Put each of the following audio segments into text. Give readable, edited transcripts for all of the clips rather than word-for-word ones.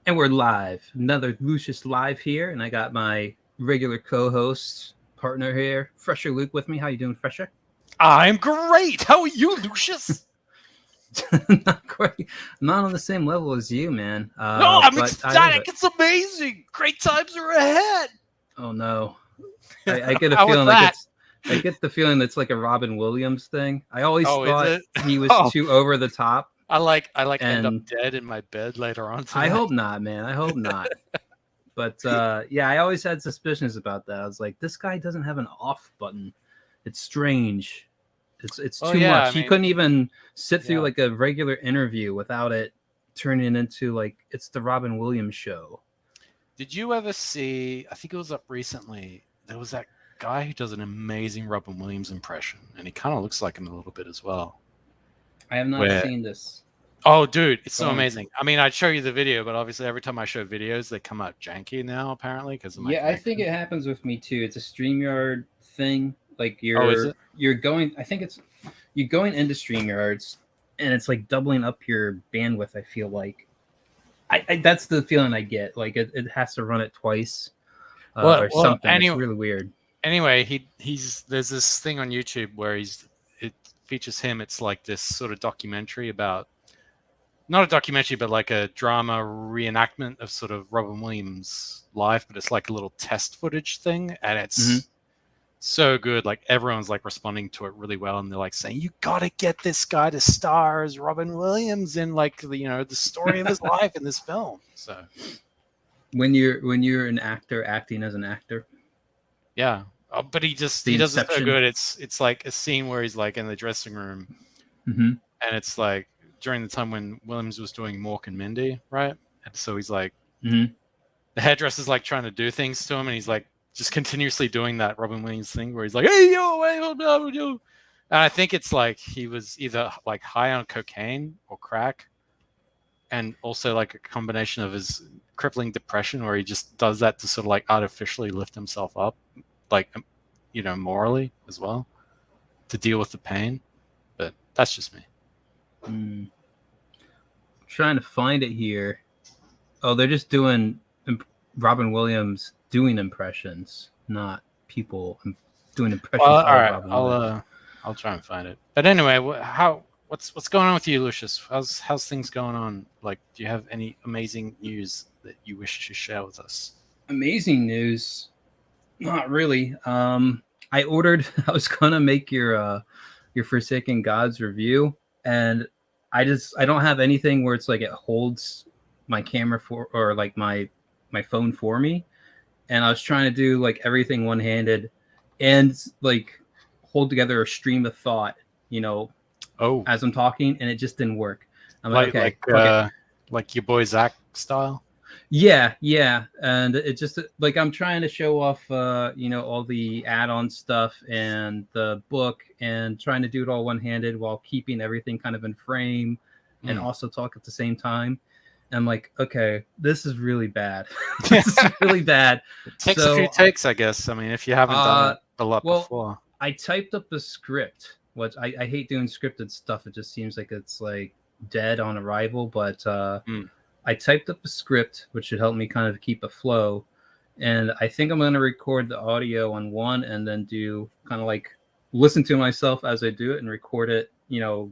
And we're live. Another Lucius live here, and I got my regular co-host partner here, FresherLuke, with me. How you doing, Fresher? I'm great. How are you, Lucius? Not quite, not on the same level as you, man. No, I'm But I love ecstatic. it. It's amazing. Great times are ahead. Oh no, I get a How was feeling like that? it's. I get the feeling it's like a Robin Williams thing. I always Oh, is thought it? he was Oh, too over the top, I end up and dead in my bed later on I tonight. hope not, man. I hope not. But yeah, I always had suspicions about that. I was like, this guy doesn't have an off button. It's strange. It's Oh too yeah, much. I He mean, couldn't even sit through yeah. like a regular interview without it turning into like it's the Robin Williams show. Did you ever see? I think it was up recently. There was that guy who does an amazing Robin Williams impression, and he kind of looks like him a little bit as well. I have not Where seen this. Oh, dude, it's Go so on. amazing. I mean, I'd show you the video, but obviously every time I show videos, they come out janky now, apparently, because of my Yeah, I think connection. it happens with me too. It's a StreamYard thing. Like Oh, is it? you're going. I think it's you're going into StreamYards, and it's like doubling up your bandwidth. I feel like I that's the feeling I get. Like it has to run it twice Well, or something. It's anyway, really weird. he's there's this thing on YouTube where it features him. It's like this sort of documentary about, not a documentary, but like a drama reenactment of sort of Robin Williams' life, but it's like a little test footage thing, and it's so good. Like everyone's like responding to it really well, and they're like saying, "You gotta get this guy to star as Robin Williams in like the story of his life in this film." So When you're an actor acting as an actor, yeah, but he does it so good. It's like a scene where he's like in the dressing room, mm-hmm. and it's like during the time when Williams was doing Mork and Mindy, right? And so he's like, Mm-hmm. the hairdresser's like trying to do things to him, and he's like just continuously doing that Robin Williams thing where he's like, "Hey yo, hey yo." And I think it's like he was either like high on cocaine or crack, and also like a combination of his crippling depression where he just does that to sort of like artificially lift himself up, like morally as well, to deal with the pain. But that's just me. Trying to find it here. Oh, they're just doing Robin Williams doing impressions, not people doing impressions Well, of all right, Robin Williams. I'll try and find it. But anyway, what's going on with you, Lucius? How's things going on? Like, do you have any amazing news that you wish to share with us? Amazing news. Not really. I ordered. I was gonna make your Forsaken Gods review, and I don't have anything where it's like it holds my camera for or like my phone for me, and I was trying to do like everything one handed, and like hold together a stream of thought, as I'm talking, and it just didn't work. I'm like, okay, like your boy Zach style. Yeah, and it just like I'm trying to show off, all the add-on stuff and the book, and trying to do it all one-handed while keeping everything kind of in frame, and also talk at the same time. And I'm like, okay, this is really bad. This is really bad. It takes a few takes, I guess. I mean, if you haven't done it a lot before. I typed up a script, which I hate doing scripted stuff. It just seems like it's like dead on arrival, but I typed up a script, which should help me kind of keep a flow. And I think I'm going to record the audio on one and then do kind of like listen to myself as I do it and record it,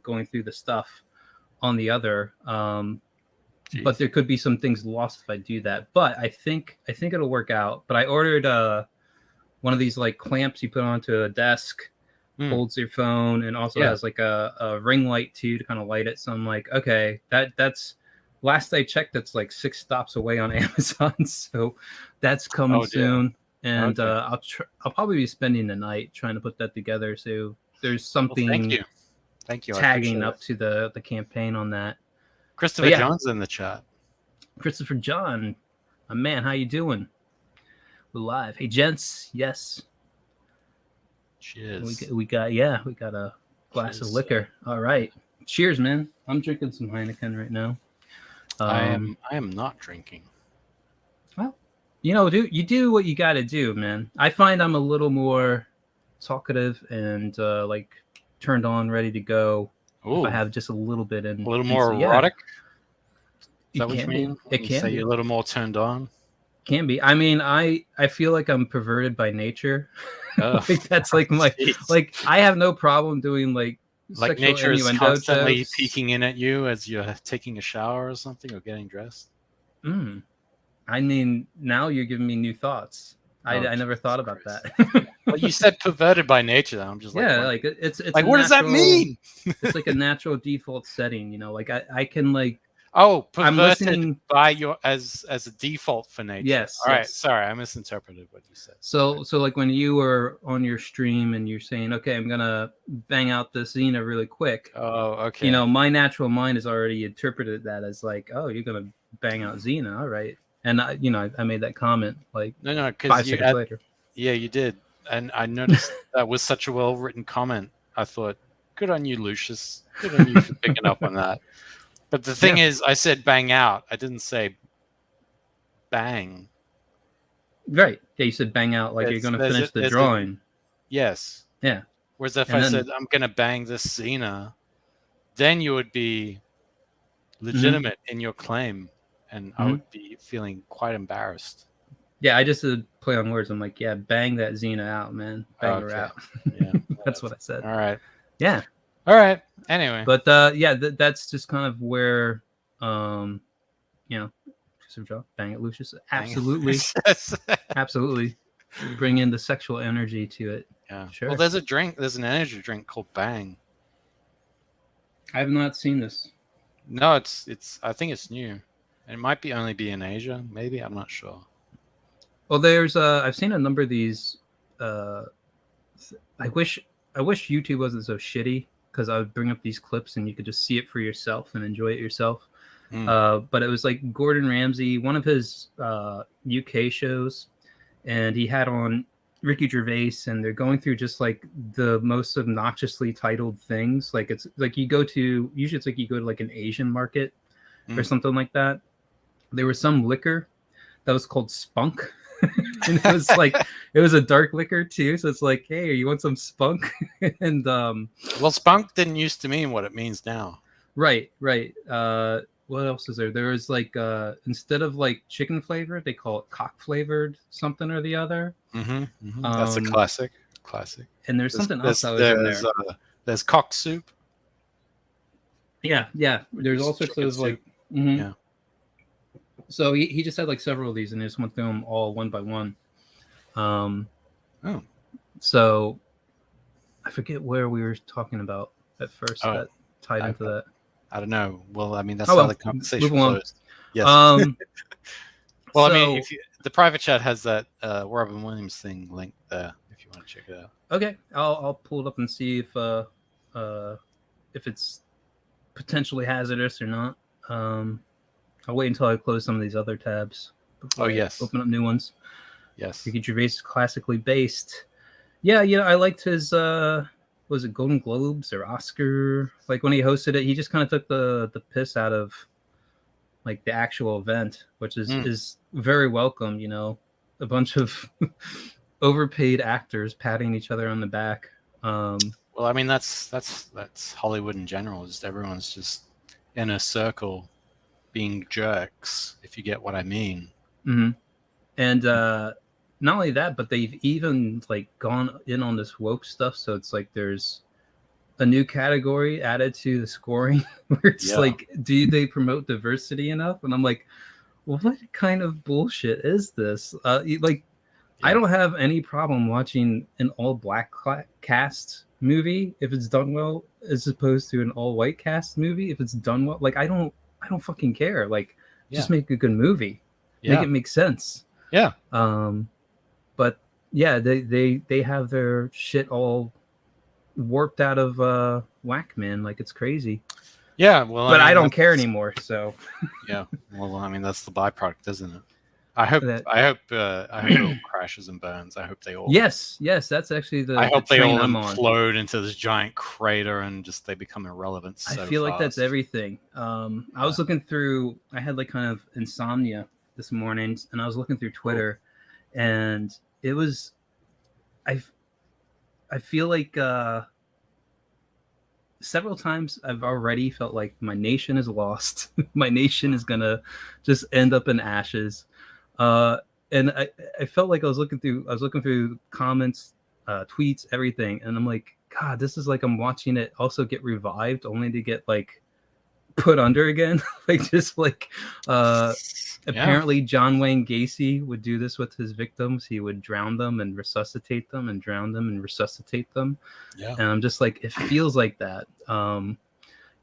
going through the stuff on the other. But there could be some things lost if I do that. But I think it'll work out. But I ordered one of these like clamps you put onto a desk, holds your phone, and also has like a ring light too to kind of light it. So I'm like, okay, that's last I checked, that's like 6 stops away on Amazon. So that's coming soon. And I'll probably be spending the night trying to put that together. So there's something thank you. Tagging up to the campaign on that. Christopher John's in the chat. Christopher John, my man, how you doing? We're live. Hey, gents. Yes. Cheers. We got a glass of liquor. All right. Cheers, man. I'm drinking some Heineken right now. I am not drinking. Well, you do what you got to do, man. I find I'm a little more talkative and like turned on, ready to go. If I have just a little bit in. A little more erotic? Is that what you mean? It You can say be. you're a little more turned on? Can be. I mean, I feel like I'm perverted by nature. Oh, Like that's like my geez. like I have no problem doing like Like sexual nature is innuendo constantly jokes. peeking in at you as you're taking a shower or something or getting dressed. I mean, now you're giving me new thoughts. Oh, I never Jesus thought about Christ. that. Well, you said perverted by nature. I'm just like, Yeah, wondering, like it's like, a what does that natural. mean? It's like a natural default setting, you know. Like I can like Oh, I'm perverted listening. by your as a default for nature. Yes, All right, yes. sorry, I misinterpreted what you said. So like when you were on your stream and you're saying, okay, I'm gonna bang out this Xena really quick. Oh, okay. You know, my natural mind has already interpreted that as like, oh, you're gonna bang out Xena, all right. And I made that comment like No, because 5 seconds later. Yeah, you did, and I noticed that was such a well-written comment. I thought, good on you, Lucius. Good on you for picking up on that. But the thing is, I said bang out. I didn't say bang. Right. Yeah, you said bang out like you're gonna finish the drawing. Yes. Yeah. Whereas if I said I'm gonna bang this Xena, then you would be legitimate in your claim, and I would be feeling quite embarrassed. Yeah, I just did play on words. I'm like, yeah, bang that Xena out, man. Bang her out. Yeah, That's what I said. All right. Yeah. All right. Anyway. But yeah, that's just kind of where, you know, bang it, Lucius. Absolutely, absolutely. Bring in the sexual energy to it. Yeah. Sure. Well, there's an energy drink called Bang. I have not seen this. No, it's. I think it's new. It might only be in Asia. Maybe, I'm not sure. Well, there's I've seen a number of these. I wish YouTube wasn't so shitty because I would bring up these clips and you could just see it for yourself and enjoy it yourself. But it was like Gordon Ramsay, one of his UK shows, and he had on Ricky Gervais, and they're going through just like the most obnoxiously titled things. Like it's like usually it's like you go to like an Asian market or something like that. There was some liquor that was called Spunk. And it was like it was a dark liquor too, so it's like, hey, you want some spunk? And well, spunk didn't used to mean what it means now. Right. What else is there? There was like instead of like chicken flavored, they call it cock flavored something or the other. That's a classic. And there's something else that was in there. There's cock soup. Yeah. There's all sorts of like yeah. So he just had like several of these, and he just went through them all one by one. So I forget where we were talking about at first that tied into that. I don't know. Well, I mean, that's how the conversation closed. Yes. Well, so, I mean, the private chat has that Robin Williams thing linked there if you want to check it out. Okay, I'll pull it up and see if it's potentially hazardous or not. I'll wait until I close some of these other tabs. Yes. Open up new ones. Yes. Ricky Gervais is classically based. Yeah, I liked his was it Golden Globes or Oscar? Like when he hosted it, he just kind of took the piss out of like the actual event, which is very welcome, a bunch of overpaid actors patting each other on the back. Well, I mean that's Hollywood in general. Just everyone's just in a circle being jerks, if you get what I mean. And not only that, but they've even like gone in on this woke stuff. So it's like there's a new category added to the scoring where it's like, do they promote diversity enough? And I'm like, well, what kind of bullshit is this? I don't have any problem watching an all black cast movie if it's done well, as opposed to an all white cast movie if it's done well. Like I don't fucking care. Like just make a good movie. Make it make sense. Yeah. But yeah, they have their shit all warped out of whack, man. Like it's crazy. Yeah, well, but I don't care anymore. So yeah, well, I mean that's the byproduct, isn't it? I hope it all crashes and burns. I hope they all. Yes, that's actually the. I hope the they all I'm implode into this giant crater and just they become irrelevant. I feel like that's everything. I was looking through. I had like kind of insomnia this morning, and I was looking through Twitter, and it was. I feel like several times I've already felt like my nation is lost. My nation is gonna just end up in ashes. And I felt like I was looking through comments, tweets, everything, and I'm like, God, this is like I'm watching it also get revived, only to get like put under again. Like just like apparently John Wayne Gacy would do this with his victims. He would drown them and resuscitate them, and drown them and resuscitate them. Yeah. And I'm just like, it feels like that.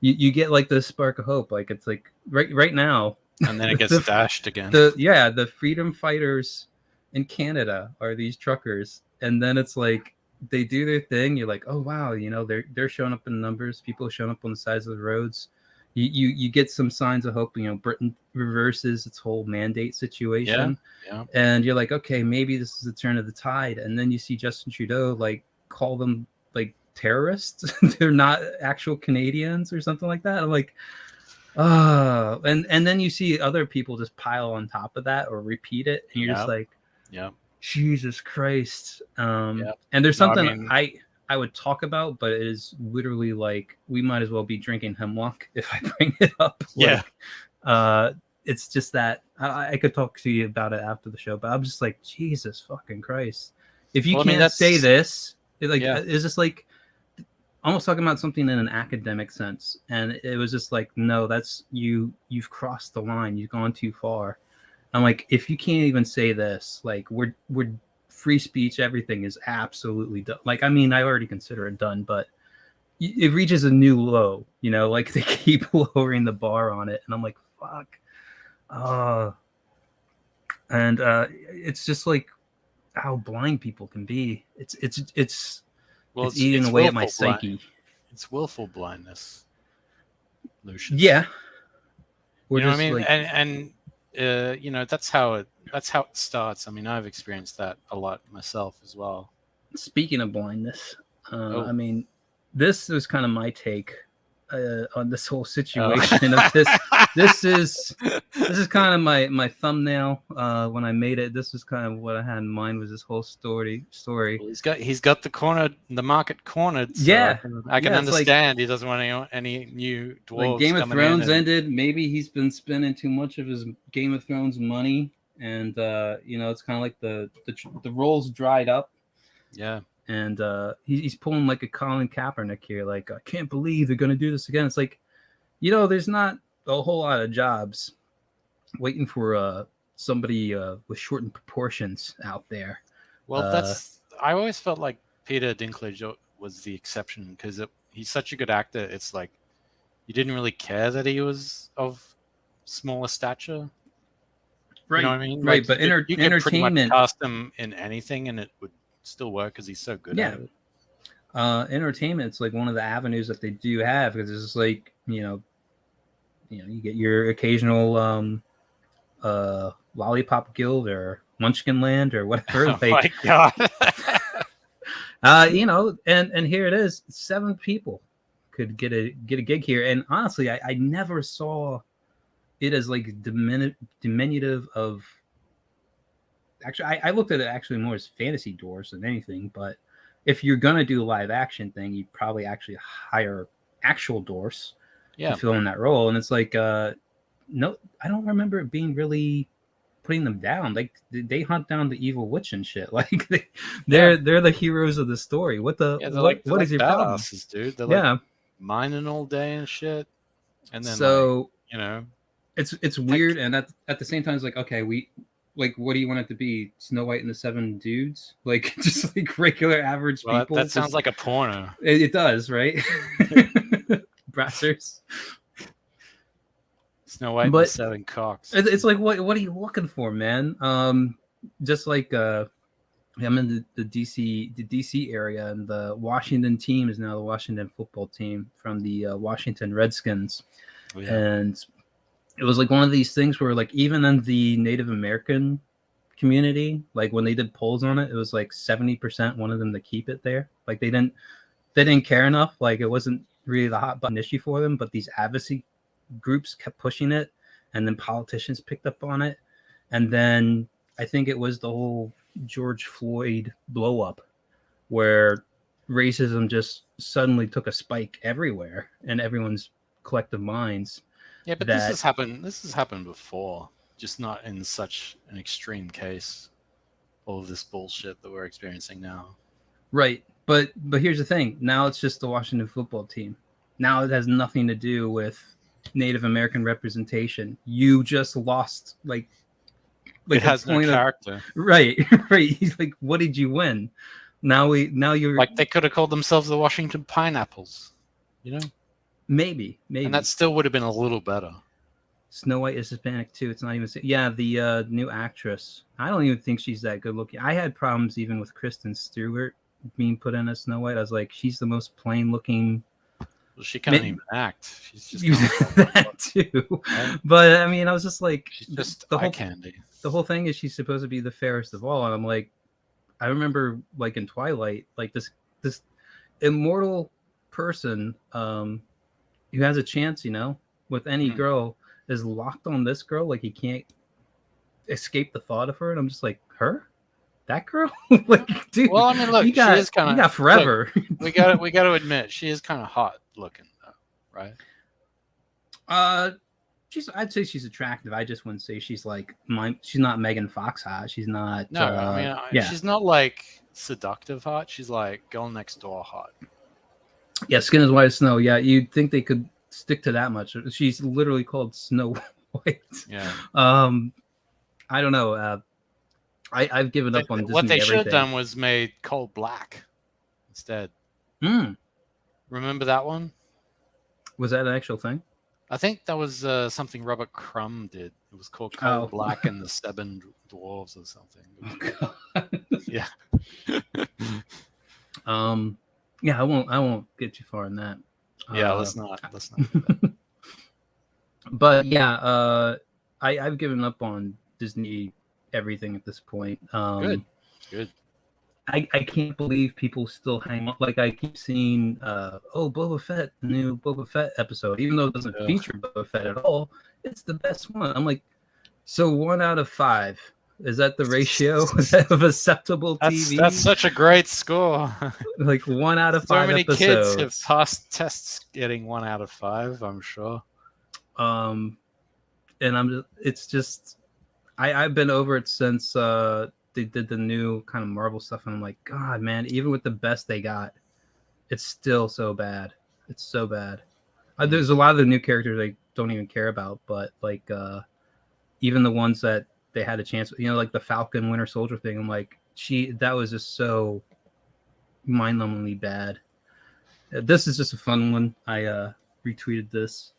You get like the spark of hope. Like it's like right now. And then it gets dashed again. The freedom fighters in Canada are these truckers. And then it's like they do their thing. You're like, oh wow, you know, they're showing up in numbers. People are showing up on the sides of the roads. You get some signs of hope. You know, Britain reverses its whole mandate situation. Yeah. And you're like, okay, maybe this is the turn of the tide. And then you see Justin Trudeau like call them like terrorists. They're not actual Canadians or something like that. I'm like, and then you see other people just pile on top of that or repeat it, and you're just like, Jesus Christ. And there's something I would talk about, but it is literally like, we might as well be drinking hemlock if I bring it up. It's just that I could talk to you about it after the show, but I'm just like, Jesus fucking Christ. If you can't say this, is this like almost talking about something in an academic sense? And it was just like, no, that's you've crossed the line. You've gone too far. I'm like, if you can't even say this, like we're free speech, everything is absolutely done. Like, I mean, I already consider it done, but it reaches a new low, you know, like they keep lowering the bar on it. And I'm like, fuck. And it's just like how blind people can be. It's eating away at my psyche. It's willful blindness, Lucius. Yeah. You know what I mean? Like, and you know, that's how it starts. I mean, I've experienced that a lot myself as well. Speaking of blindness, I mean, this was kind of my take on this whole situation of this. This is kind of my thumbnail when I made it. This is kind of what I had in mind, was this whole story. Well, he's got the market cornered. So I can understand. Like, he doesn't want any new dwarves. Like Game of Thrones ended. Maybe he's been spending too much of his Game of Thrones money, and you know, it's kind of like the roles dried up. Yeah. And he's pulling like a Colin Kaepernick here. Like, I can't believe they're going to do this again. It's like, you know, there's not a whole lot of jobs waiting for somebody with shortened proportions out there. Well, I always felt like Peter Dinklage was the exception, because he's such a good actor. It's like you didn't really care that he was of smaller stature. Right. You know what I mean? Right. Like, but you could entertainment, pretty much cast him in anything and it would still work because he's so good at it. Entertainment's like one of the avenues that they do have, because it's just like, you know, you get your occasional Lollipop Guild or Munchkin Land or whatever. Oh my God. You know, and here it is, 7 people could get a gig here. And honestly, I never saw it as like diminutive of. Actually, I looked at it actually more as fantasy doors than anything. But if you're gonna do a live action thing, you'd probably actually hire actual dwarfs to fill in that role. And it's like, no, I don't remember it being really putting them down. Like, they hunt down the evil witch and shit. Like they're the heroes of the story. What is your problem, dude? They're like mining all day and shit. And then you know, it's weird. And at the same time, it's like, okay, what do you want it to be? Snow White and the 7 dudes? Like, just like regular average people? That sounds like a porno. It does, right? Brassers. Snow White and the 7 cocks. It's like, what are you looking for, man? Just like I'm in the DC area, and the Washington team is now the Washington football team from the Washington Redskins. Oh, yeah. And it was like one of these things where, like, even in the Native American community, like when they did polls on it, it was like 70% wanted them to keep it there. Like they didn't care enough. Like it wasn't really the hot button issue for them, but these advocacy groups kept pushing it, and then politicians picked up on it. And then I think it was the whole George Floyd blow up, where racism just suddenly took a spike everywhere in everyone's collective minds. Yeah, but this has happened. This has happened before, just not in such an extreme case. All of this bullshit that we're experiencing now. Right, but here's the thing. Now it's just the Washington football team. Now it has nothing to do with Native American representation. You just lost like it has no character. Right. He's like, what did you win? Now you're like they could have called themselves the Washington Pineapples, you know? Maybe, and that still would have been a little better. Snow White is Hispanic too. It's not even the new actress. I don't even think she's that good looking. I had problems even with Kristen Stewart being put in as Snow White. I was like, she's the most plain looking. Well, she can't even act. She's just that too. Right? But I mean, I was just like, she's just eye candy. The whole thing is she's supposed to be the fairest of all, and I'm like, I remember like in Twilight, like this immortal person who has a chance, with any girl is locked on this girl. Like he can't escape the thought of her, and I'm just like, her, that girl. Like, dude. Well, I mean, look, she is kind of. You got forever. Look, we got to admit, she is kind of hot looking, though, right? I'd say she's attractive. I just wouldn't say she's like she's not Megan Fox hot. She's not. No, I mean, she's not like seductive hot. She's like girl next door hot. Yeah, skin as white as snow. Yeah, you'd think they could stick to that much. She's literally called Snow White. Yeah. I don't know. I've given up on Disney. What they should have done was made Coal Black instead. Remember that one? Was that an actual thing? I think that was something Robert Crumb did. It was called Coal Black and the Seven Dwarves or something. Oh, God. Yeah. Yeah, I won't get too far in that. Yeah, let's not do that. But yeah, I've given up on Disney everything at this point. Good. I can't believe people still hang on. Like I keep seeing, Boba Fett, the new Boba Fett episode, even though it doesn't feature Boba Fett at all, it's the best one. I'm like, so 1 out of 5. Is that the ratio of acceptable TV? That's such a great score. Like 1 out of 5 so many episodes. Kids have passed tests getting 1 out of 5, I'm sure. And I've been over it since they did the new kind of Marvel stuff, and I'm like, God, man, even with the best they got, it's still so bad. It's so bad. There's a lot of the new characters I don't even care about, but like even the ones that they had a chance, like the Falcon Winter Soldier thing, I'm like, that was just so mind-numbingly bad. This is just a fun one. I retweeted this.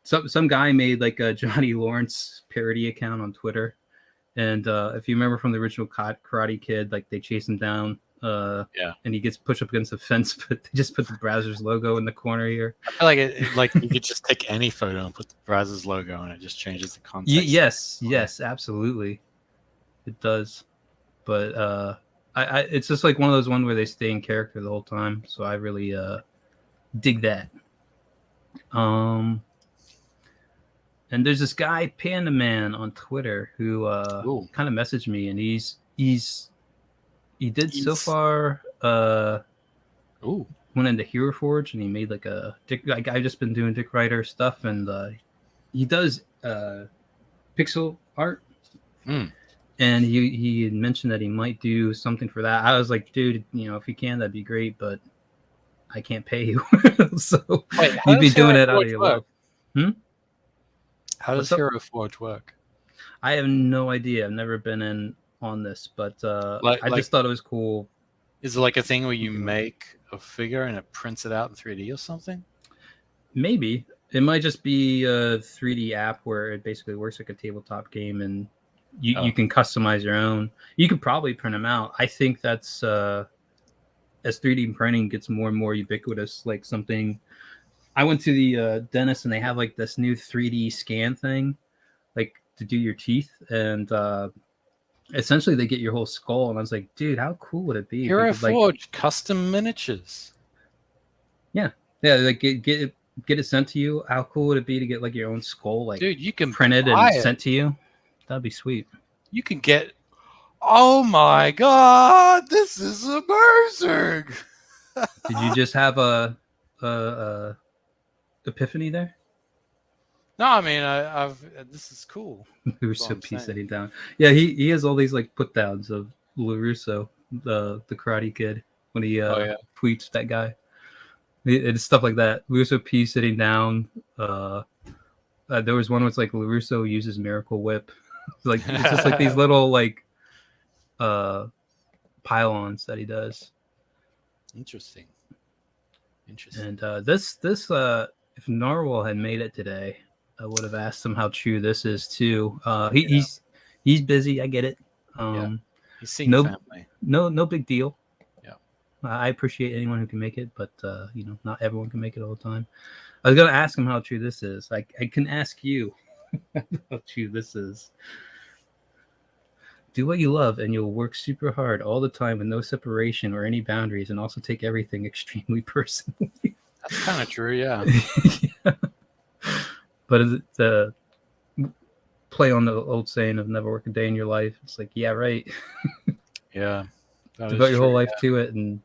Some guy made like a Johnny Lawrence parody account on Twitter, and if you remember from the original Karate Kid, like they chase him down, and he gets pushed up against a fence, but they just put the Brazzers logo in the corner here. I feel like like you could just take any photo and put the Brazzers logo, and it just changes the context. Yes, absolutely, it does. But it's just like one of those ones where they stay in character the whole time, so I really dig that. And there's this guy Panda Man on Twitter who kind of messaged me, and he did so far went into Hero Forge, and he made like I've just been doing Dick Ryder stuff, and he does pixel art, and he had mentioned that he might do something for that. I was like, dude, if you can, that'd be great, but I can't pay you. So you'd be doing it out of your love. How does Hero Forge work? I have no idea. I've never been in on this, but I just thought it was cool. Is it like a thing where you make a figure and it prints it out in 3D or something? Maybe. It might just be a 3D app where it basically works like a tabletop game, and you can customize your own. You could probably print them out. I think that's as 3D printing gets more and more ubiquitous, like something. I went to the dentist, and they have like this new 3D scan thing, like to do your teeth, and essentially they get your whole skull. And I was like, dude, how cool would it be? Hero Forge custom miniatures. Yeah, like get it sent to you. How cool would it be to get like your own skull, like dude, you can printed and sent to you? That'd be sweet. You can get Oh my god, this is a berserk. Did you just have a epiphany there? No, I mean, I've this is cool. LaRusso piece sitting down. Yeah, he has all these like put downs of LaRusso, the Karate Kid, when he tweets that guy. It's stuff like that. LaRusso P sitting down. There was one where it's like LaRusso uses Miracle Whip. Like it's just like these little like pylons that he does. Interesting. And this if Narwhal had made it today, I would have asked him how true this is too. He's busy. I get it. He's seeing family. No big deal. Yeah. I appreciate anyone who can make it, but not everyone can make it all the time. I was gonna ask him how true this is. I can ask you how true this is. Do what you love, and you'll work super hard all the time with no separation or any boundaries, and also take everything extremely personally. That's kind of true, yeah. Yeah. But is it play on the old saying of never work a day in your life? It's like, yeah, right. Yeah. Devote your whole life to it and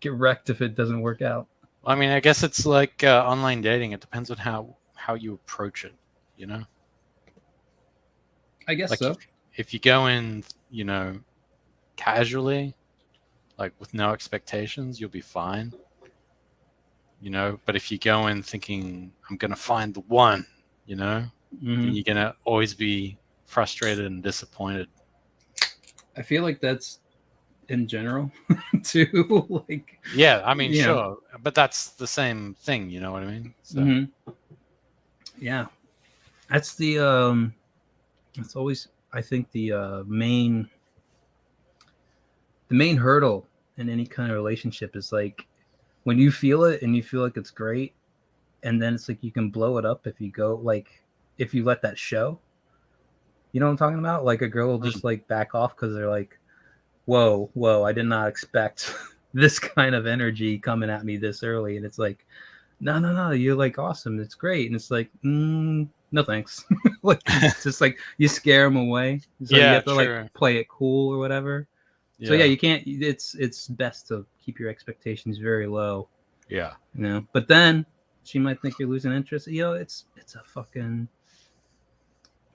get wrecked if it doesn't work out. I mean, I guess it's like online dating. It depends on how you approach it, you know? I guess so. If you go in, casually, like with no expectations, you'll be fine. But if you go in thinking, I'm going to find the one, then you're going to always be frustrated and disappointed. I feel like that's in general too. Like, yeah, I mean, sure, but that's the same thing. You know what I mean? So. Yeah, that's the that's always, I think, the main hurdle in any kind of relationship is like when you feel it and you feel like it's great, and then it's like you can blow it up if you go if you let that show. You know what I'm talking about? Like a girl will just like back off because they're like, whoa, I did not expect this kind of energy coming at me this early. And it's like, no, you're like awesome. It's great. And it's like, no thanks. Like it's just like you scare them away. So you have to like play it cool or whatever. Yeah. So you can't. It's best to keep your expectations very low. Yeah. But then she might think you're losing interest. It's a fucking.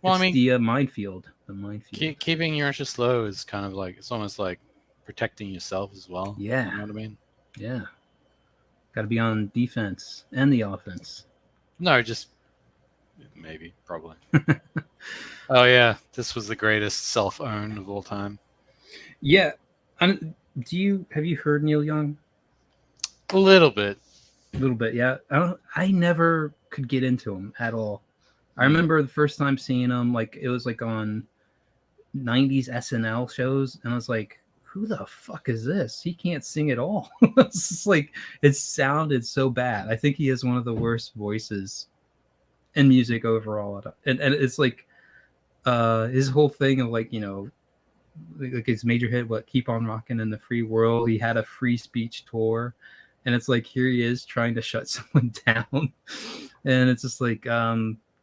Well, the minefield. The minefield. Keeping your interest low is kind of like, it's almost like protecting yourself as well. Yeah. You know what I mean? Yeah. Got to be on defense and the offense. No, just maybe, probably. Oh yeah, this was the greatest self-own of all time. Yeah. Have you heard Neil Young? A little bit, yeah. I never could get into him at all. I remember the first time seeing him, like it was like on 90s SNL shows, and I was like, who the fuck is this? He can't sing at all. It's just like, it sounded so bad. I think he has one of the worst voices in music overall. And it's like his whole thing of like his major hit, Keep on Rockin' in the Free World. He had a free speech tour, and it's like, here he is trying to shut someone down. And it's just like,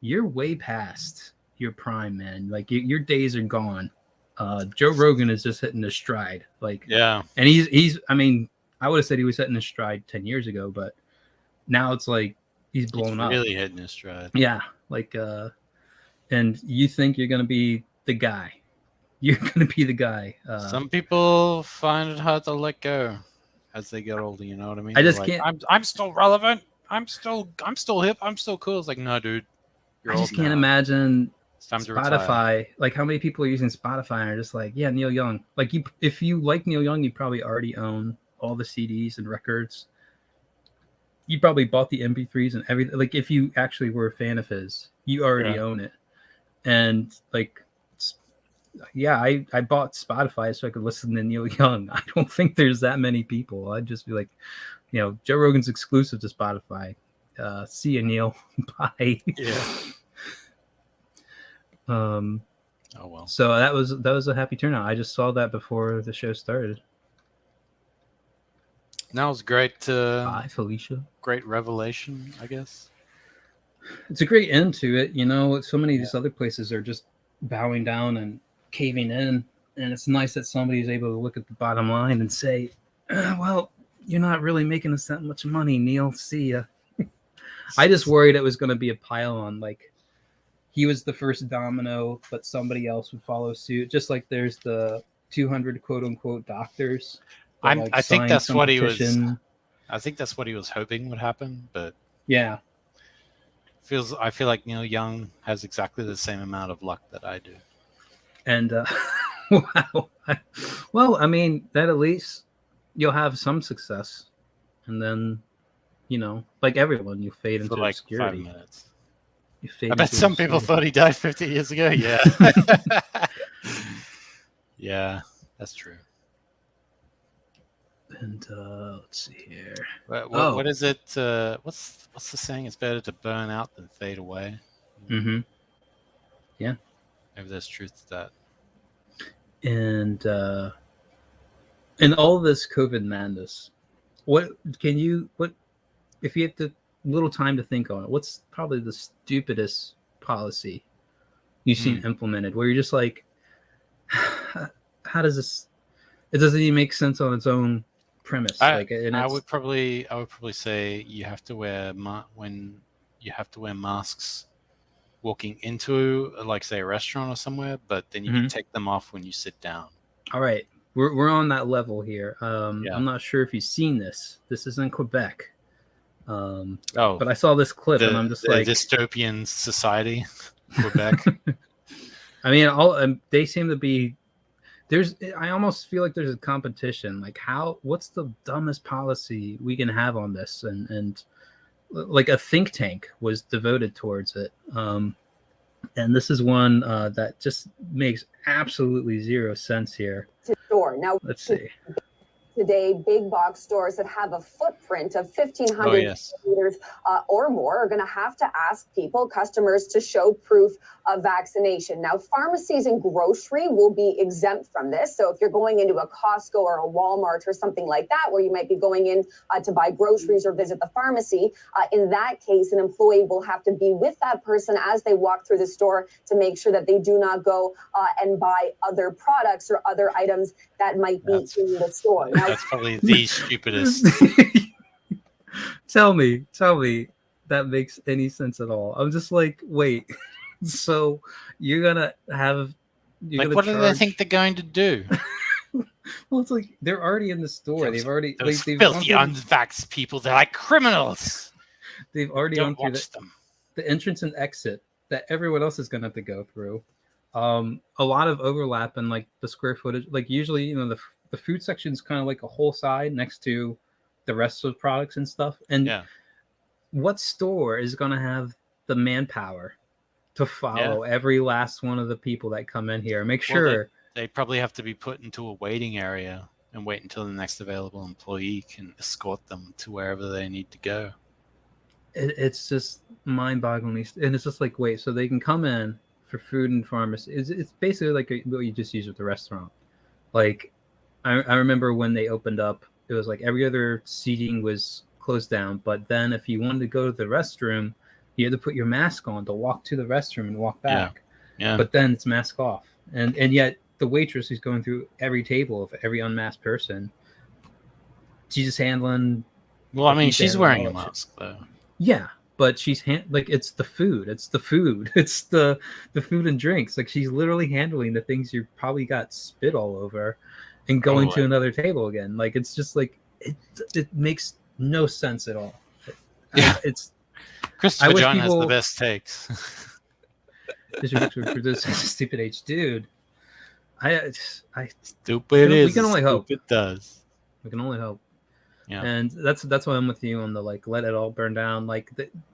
you're way past your prime, man. Like your days are gone. Joe Rogan is just hitting his stride. Like, yeah. And he's I mean, I would have said he was hitting his stride 10 years ago, but now it's like he's blown up. Really hitting his stride. Yeah. Like, and you think you're going to be the guy. You're going to be the guy. Some people find it hard to let go as they get older. You know what I mean? I just can't. I'm still relevant. I'm still hip. I'm still cool. It's like, no, dude. I just can't imagine Spotify. Like, how many people are using Spotify and are just like, yeah, Neil Young. Like, if you like Neil Young, you probably already own all the CDs and records. You probably bought the MP3s and everything. Like, if you actually were a fan of his, you already own it. And like, yeah, I bought Spotify so I could listen to Neil Young. I don't think there's that many people. I'd just be like, Joe Rogan's exclusive to Spotify. See you, Neil. Bye. Yeah. Oh well. So that was a happy turnout. I just saw that before the show started. That was great. Bye, Felicia. Great revelation, I guess. It's a great end to it. So many of these other places are just bowing down and caving in, And it's nice that somebody's able to look at the bottom line and say, well, you're not really making us that much money, Neil. See ya. I just worried it was going to be a pile on. Like, he was the first domino, but somebody else would follow suit. Just like there's the 200 quote unquote doctors. That, I think that's what he was. petition. I think that's what he was hoping would happen. But Yeah. I feel like Neil Young has exactly the same amount of luck that I do. And wow. Well, I mean, that at least you'll have some success, and then, like everyone, you fade into like obscurity. 5 minutes. I bet some people thought he died 50 years ago. Yeah. Yeah, that's true. And let's see here. What is it? What's the saying? It's better to burn out than fade away. Mm-hmm. Yeah. Maybe there's truth to that. And in all this COVID madness, what if you have the little time to think on it, what's probably the stupidest policy you've seen implemented where you're just like, how does this, it doesn't even make sense on its own premise. I would probably say you have to wear masks walking into, like, say, a restaurant or somewhere, but then you can take them off when you sit down. All right, we're on that level here. I'm not sure if you've seen this. This is in Quebec. But I saw this clip and I'm just like, dystopian society, Quebec. I mean, they seem to be. I almost feel like there's a competition. Like, what's the dumbest policy we can have on this? And like a think tank was devoted towards it. And this is one that just makes absolutely zero sense here. Now, let's see. Today, big box stores that have a footprint of 1,500 meters or more are going to have to ask customers to show proof of vaccination. Now, pharmacies and grocery will be exempt from this. So if you're going into a Costco or a Walmart or something like that, where you might be going in to buy groceries or visit the pharmacy, in that case, an employee will have to be with that person as they walk through the store to make sure that they do not go and buy other products or other items that might be in the store. Now, that's probably the stupidest. Tell me that makes any sense at all. I'm just like, wait, so you're gonna have what do they think they're going to do? Well, it's like they're already in the store. They've already those filthy unvaxxed people. They're like criminals. They've already gone through the entrance and exit that everyone else is gonna have to go through. A lot of overlap in like the square footage. Like usually, the food section is kind of like a whole side next to the rest of the products and stuff. And what store is going to have the manpower to follow every last one of the people that come in here? Make sure they probably have to be put into a waiting area and wait until the next available employee can escort them to wherever they need to go. It's just mind-boggling. And it's just like, wait, so they can come in for food and pharmacy. It's basically like what you just use with the restaurant. Like, I remember when they opened up, it was like every other seating was closed down. But then if you wanted to go to the restroom, you had to put your mask on to walk to the restroom and walk back. Yeah. But then it's mask off. And yet the waitress is going through every table of every unmasked person. She's just handling. Well, I mean, she's wearing a mask, though. Yeah. But she's it's the food. It's the food. It's the food and drinks. Like, she's literally handling the things you probably got spit all over and going to another table again. Like, it's just like it makes no sense at all. It's Christopher John has the best takes. This stupid H dude. Stupid we can only hope. It does. We can only hope. Yeah. And that's why I'm with you on the like let it all burn down. Like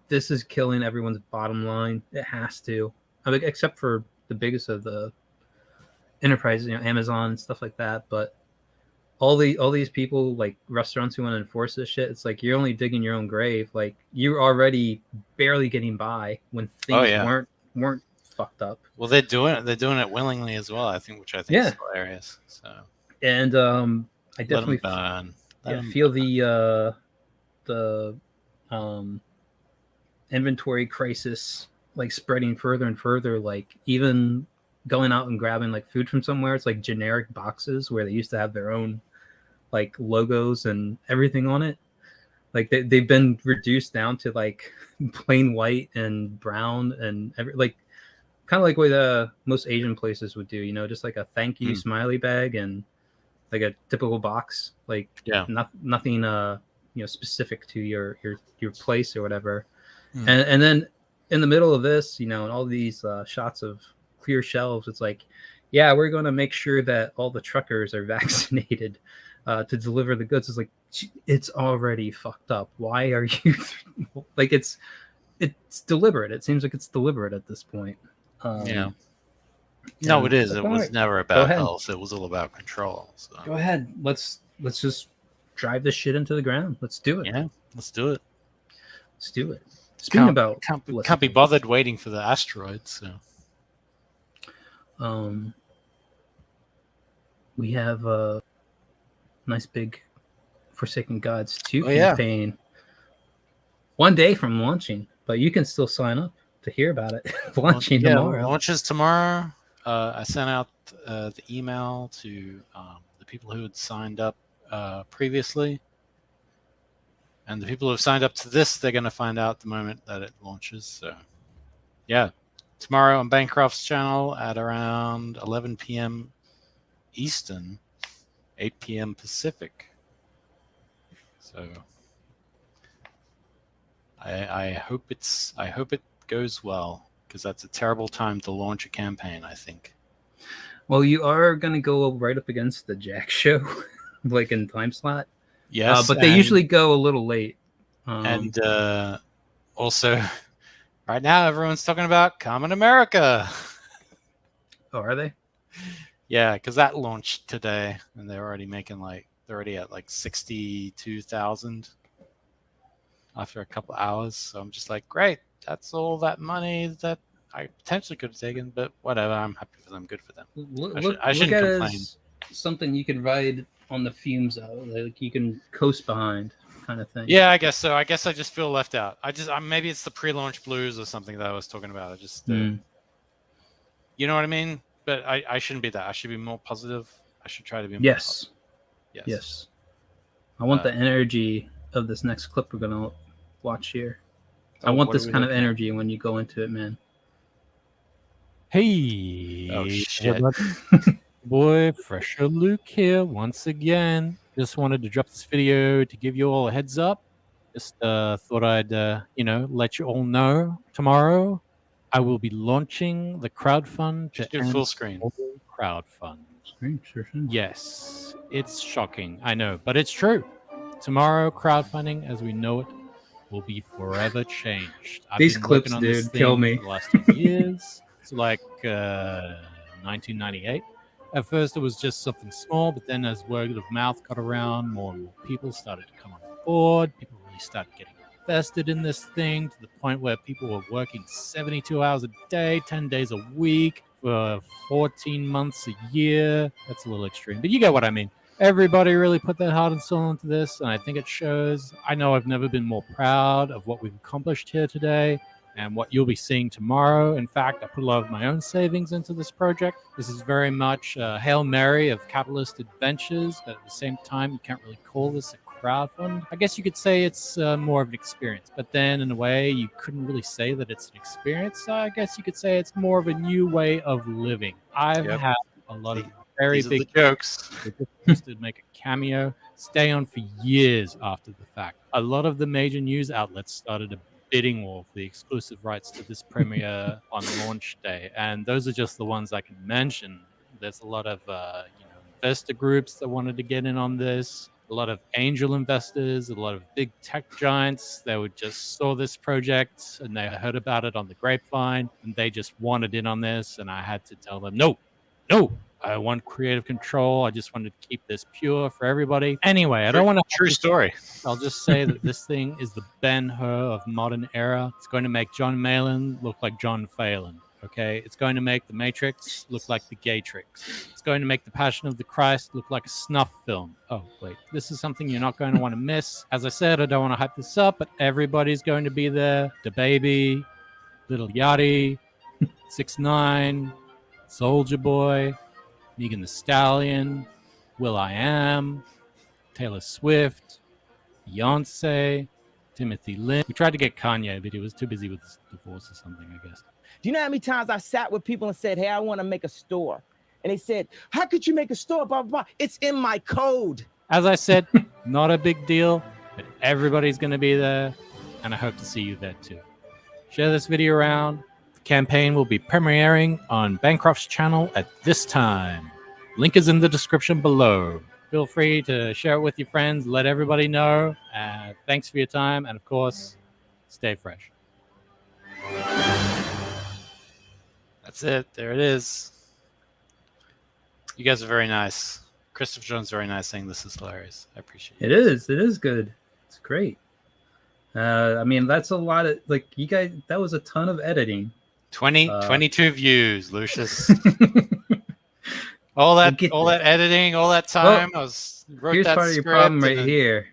this is killing everyone's bottom line. It has to. I mean, except for the biggest of the enterprises, Amazon and stuff like that. But all these people, like restaurants who want to enforce this shit, it's like you're only digging your own grave. Like, you're already barely getting by when things weren't fucked up. Well, they're doing it willingly as well, I think, which I think is hilarious. So, and I definitely feel the inventory crisis like spreading further and further. Like, even going out and grabbing like food from somewhere. It's like generic boxes where they used to have their own like logos and everything on it. Like they've been reduced down to like plain white and brown and like kind of like what most Asian places would do, you know, just like a thank you smiley bag and like a typical box, like nothing you know, specific to your place or whatever. And then in the middle of this, you know, and all these shots of clear shelves, it's like, yeah, we're going to make sure that all the truckers are vaccinated to deliver the goods. It's like, it's already fucked up. Why are you like, it's deliberate. It seems like it's deliberate at this point. No, it is. It was never about health. It was all about control. So. Go ahead. Let's just drive this shit into the ground. Let's do it. Yeah, let's do it. Let's do it. Speaking about can't be bothered waiting for the asteroids. So. We have a nice big Forsaken Gods 2 campaign. 1 day from launching, but you can still sign up to hear about it. Launching tomorrow. Launches tomorrow. I sent out the email to the people who had signed up previously. And the people who have signed up to this, they're going to find out the moment that it launches. So, yeah. Tomorrow on Bancroft's channel at around 11 p.m. Eastern, 8 p.m. Pacific. So, I hope it goes well, because that's a terrible time to launch a campaign, I think. Well, you are going to go right up against the Jack show, like in time slot. Yes, but they usually go a little late. And also, right now, everyone's talking about Common America. Oh, are they? Yeah, because that launched today, and they're already at like 62,000 after a couple hours. So I'm just like, great, that's all that money that I potentially could have taken, but whatever. I'm happy for them. Good for them. I shouldn't complain. As something you can ride on the fumes of, like you can coast behind, kind of thing. Yeah, I guess so. I guess I just feel left out. Maybe it's the pre-launch blues or something that I was talking about. I just, you know what I mean? But I shouldn't be that. I should be more positive. I should try to be more positive. Yes. I want the energy of this next clip we're gonna watch here. I want this kind of energy when you go into it, man. Hey, oh shit. Boy, FresherLuke here once again. Just wanted to drop this video to give you all a heads up. Just thought I'd, let you all know tomorrow I will be launching the crowdfund to do full screen. Crowdfund. Sure. Yes, it's shocking. I know, but it's true. Tomorrow, crowdfunding as we know it will be forever changed. These clips, dude, kill me. For the last 2 years. It's like 1998. At first, it was just something small, but then as word of mouth got around, more and more people started to come on board. People really started getting invested in this thing to the point where people were working 72 hours a day, 10 days a week, for 14 months a year. That's a little extreme, but you get what I mean. Everybody really put their heart and soul into this, and I think it shows. I know I've never been more proud of what we've accomplished here today and what you'll be seeing tomorrow. In fact, I put a lot of my own savings into this project. This is very much a Hail Mary of capitalist adventures, but at the same time, you can't really call this a crowdfund. I guess you could say it's more of an experience, but then in a way, you couldn't really say that it's an experience. I guess you could say it's more of a new way of living. I've had a lot of very big jokes to make a cameo, stay on for years after the fact. A lot of the major news outlets started a bidding war for the exclusive rights to this premiere on launch day, and those are just the ones I can mention. There's a lot of investor groups that wanted to get in on this, a lot of angel investors, a lot of big tech giants that would just saw this project and they heard about it on the grapevine and they just wanted in on this, and I had to tell them no, I want creative control. I just wanted to keep this pure for everybody. Anyway, I don't want to... True story. I'll just say that this thing is the Ben-Hur of modern era. It's going to make John Malin look like John Phelan, okay? It's going to make The Matrix look like The Gaytrix. It's going to make The Passion of the Christ look like a snuff film. Oh, wait. This is something you're not going to want to miss. As I said, I don't want to hype this up, but everybody's going to be there. DaBaby, Little Yachty, 6ix9ine, Soulja Boy, Megan Thee Stallion, Will.i.am, Taylor Swift, Beyonce, Timothy Lynn. We tried to get Kanye, but he was too busy with his divorce or something, I guess. Do you know how many times I sat with people and said, hey, I want to make a store? And they said, how could you make a store? Blah, blah, blah. It's in my code. As I said, not a big deal, but everybody's going to be there, and I hope to see you there too. Share this video around. The campaign will be premiering on Bancroft's channel at this time. Link is in the description below. Feel free to share it with your friends. Let everybody know. Thanks for your time. And of course, stay fresh. That's it. There it is. You guys are very nice. Christopher Jones, very nice, saying this is hilarious. I appreciate it. It is. It is good. It's great. I mean, that's a lot of, like, you guys, that was a ton of editing. 22 views, Lucius. all that editing, all that time. Well, wrote here's that part of your script problem right then, here.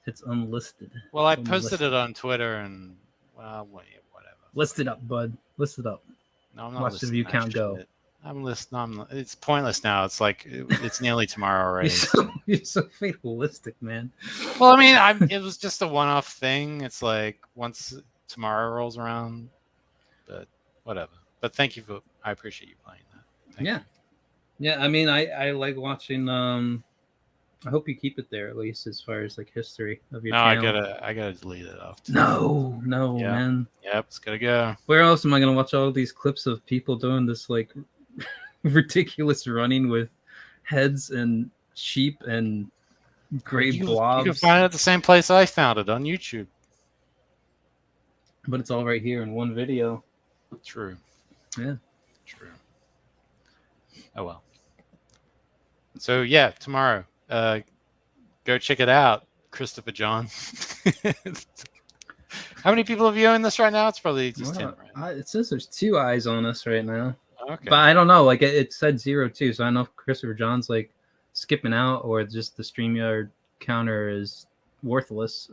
It's unlisted. Well, I posted it on Twitter and, well, whatever. List it up, bud. List it up. No, I'm not Watch the listing view that count go. shit. It's pointless now. It's like it's nearly tomorrow already. You're so fatalistic, man. Well, I mean, it was just a one-off thing. It's like once tomorrow rolls around, but whatever. But thank you I appreciate you playing that. Thank you. Yeah. I mean, I like watching. I hope you keep it there at least as far as like history of your channel. I gotta delete it off. No, man. Yep, it's gotta go. Where else am I gonna watch all these clips of people doing this like ridiculous running with heads and sheep and gray blobs? You can find it at the same place I found it, on YouTube. But it's all right here in one video. True. Yeah. True. Oh well. So yeah, tomorrow. Go check it out, Christopher John. How many people are viewing this right now? It's probably just 10, right? It says there's 2 eyes on us right now. Okay. But I don't know. Like it said 0 too, so I don't know if Christopher John's like skipping out or just the StreamYard counter is worthless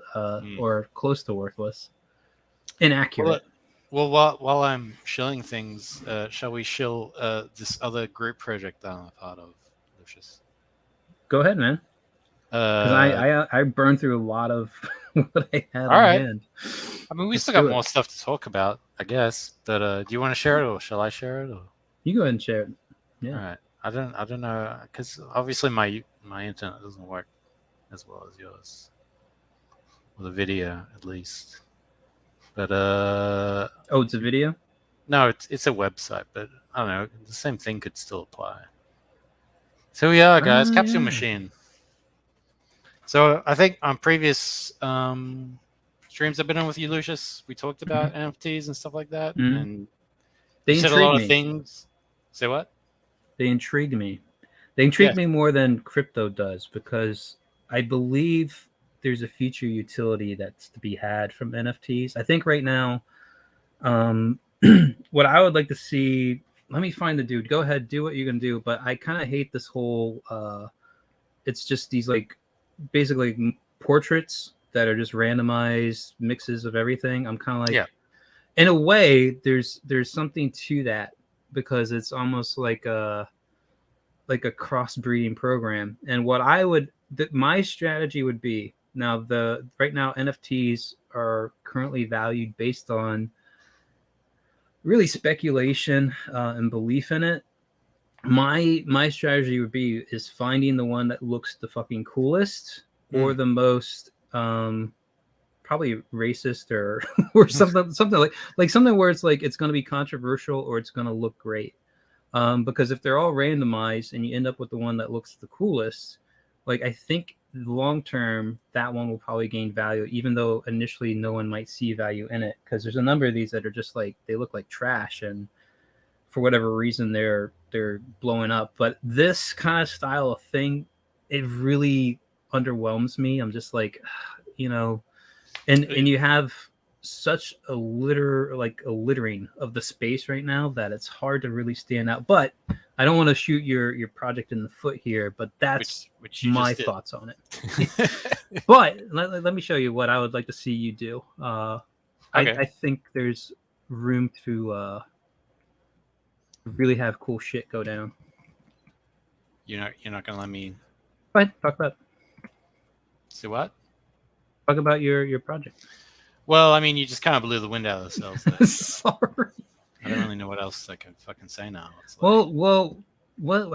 or close to worthless. Inaccurate. Well, while I'm shilling things, shall we shill this other group project that I'm a part of, Lucius? Go ahead, man. Because I burned through a lot of what I had on hand. I mean, we still got more stuff to talk about, I guess. But do you want to share it, or shall I share it? Or? You go ahead and share it. Yeah. All right. I don't know, because obviously my internet doesn't work as well as yours, with a video at least. But oh, it's a video? No, it's a website, but I don't know. The same thing could still apply. So we are, guys. Capsule Machine. So I think on previous streams I've been on with you, Lucius, we talked about NFTs and stuff like that, and they said a lot of things. Say what? They intrigue me. They intrigue me more than crypto does, because I believe there's a future utility that's to be had from NFTs. I think right now, what I would like to see. Let me find the dude. Go ahead, do what you can do. But I kind of hate this whole. It's just these like basically portraits that are just randomized mixes of everything. I'm kind of like, in a way, there's something to that, because it's almost like a crossbreeding program. And what my strategy would be, right now NFTs are currently valued based on really speculation and belief in it. My strategy would be is finding the one that looks the fucking coolest or the most probably racist or something like something where it's like it's going to be controversial or it's going to look great. Because if they're all randomized and you end up with the one that looks the coolest, like I think long term that one will probably gain value, even though initially no one might see value in it, because there's a number of these that are just like they look like trash, and for whatever reason they're blowing up. But this kind of style of thing, it really underwhelms me. I'm just like, and you have such a littering of the space right now that it's hard to really stand out. But I don't want to shoot your project in the foot here, but that's which my thoughts on it. But let me show you what I would like to see you do. I think there's room to really have cool shit go down. You're not gonna let me. Go ahead, talk about. Say what? Talk about your project. Well, I mean, you just kind of blew the wind out of the sails there. Sorry. I don't really know what else I can fucking say now. It's like... Well,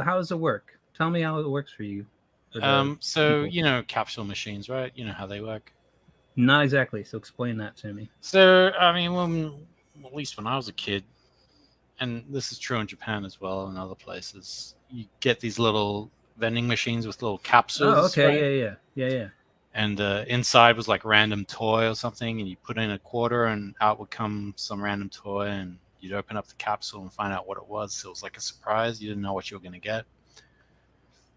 how does it work? Tell me how it works for you. So people. Capsule machines, right? You know how they work. Not exactly. So explain that to me. So, I mean, at least when I was a kid, and this is true in Japan as well and other places, you get these little vending machines with little capsules. Oh, okay, right? yeah. And inside was like a random toy or something, and you put in a quarter, and out would come some random toy, and you'd open up the capsule and find out what it was. So it was like a surprise. You didn't know what you were going to get.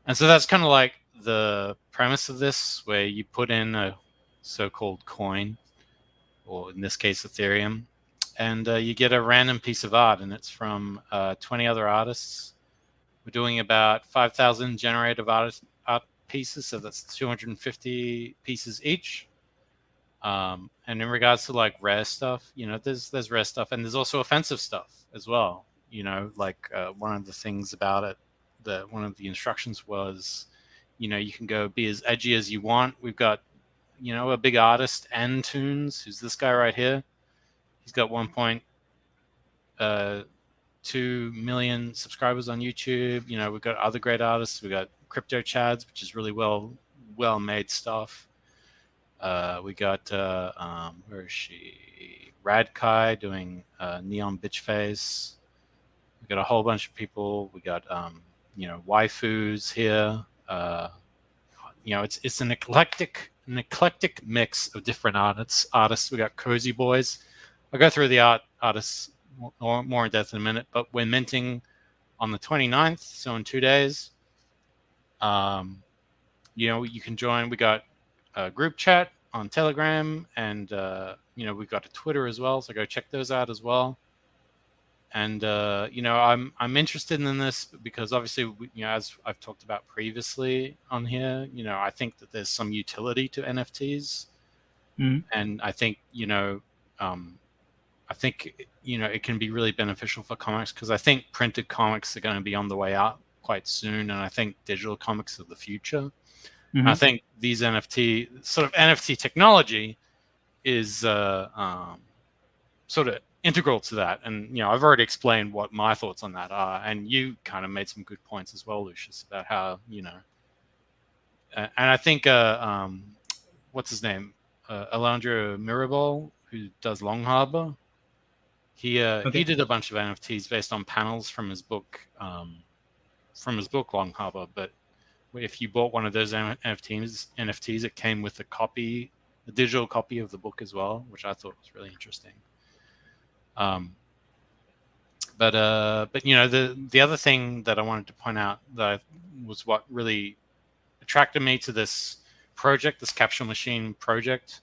And so that's kind of like the premise of this, where you put in a so-called coin, or in this case, Ethereum, and you get a random piece of art, and it's from 20 other artists. We're doing about 5,000 generative art pieces, so that's 250 pieces each. And in regards to like rare stuff, there's rare stuff, and there's also offensive stuff as well. Like one of the things about it, one of the instructions was, you can go be as edgy as you want. We've got, a big artist, N-Tunes, who's this guy right here. He's got 1.2 million subscribers on YouTube. We've got other great artists. We've got Crypto Chads, which is really well made stuff. We got where is she? Radkai doing Neon Bitch Face. We got a whole bunch of people. We got waifus here. It's an eclectic mix of different artists. We got Cozy Boys. I'll go through the artists more in depth in a minute, but we're minting on the 29th, so in 2 days. You can join. We got a group chat on Telegram, and we've got a Twitter as well, so go check those out as well. And I'm interested in this because obviously, as I've talked about previously on here, I think that there's some utility to NFTs, and I think it can be really beneficial for comics, because I think printed comics are going to be on the way out quite soon, and I think digital comics are the future. I think these NFT technology is sort of integral to that. And, I've already explained what my thoughts on that are. And you kind of made some good points as well, Lucius, about how, and I think, what's his name? Alejandro Mirabal, who does Long Harbor. He did a bunch of NFTs based on panels from his book Long Harbor. But if you bought one of those NFTs, it came with a digital copy of the book as well, which I thought was really interesting. But the other thing that I wanted to point out that was what really attracted me to this project, this capsule machine project,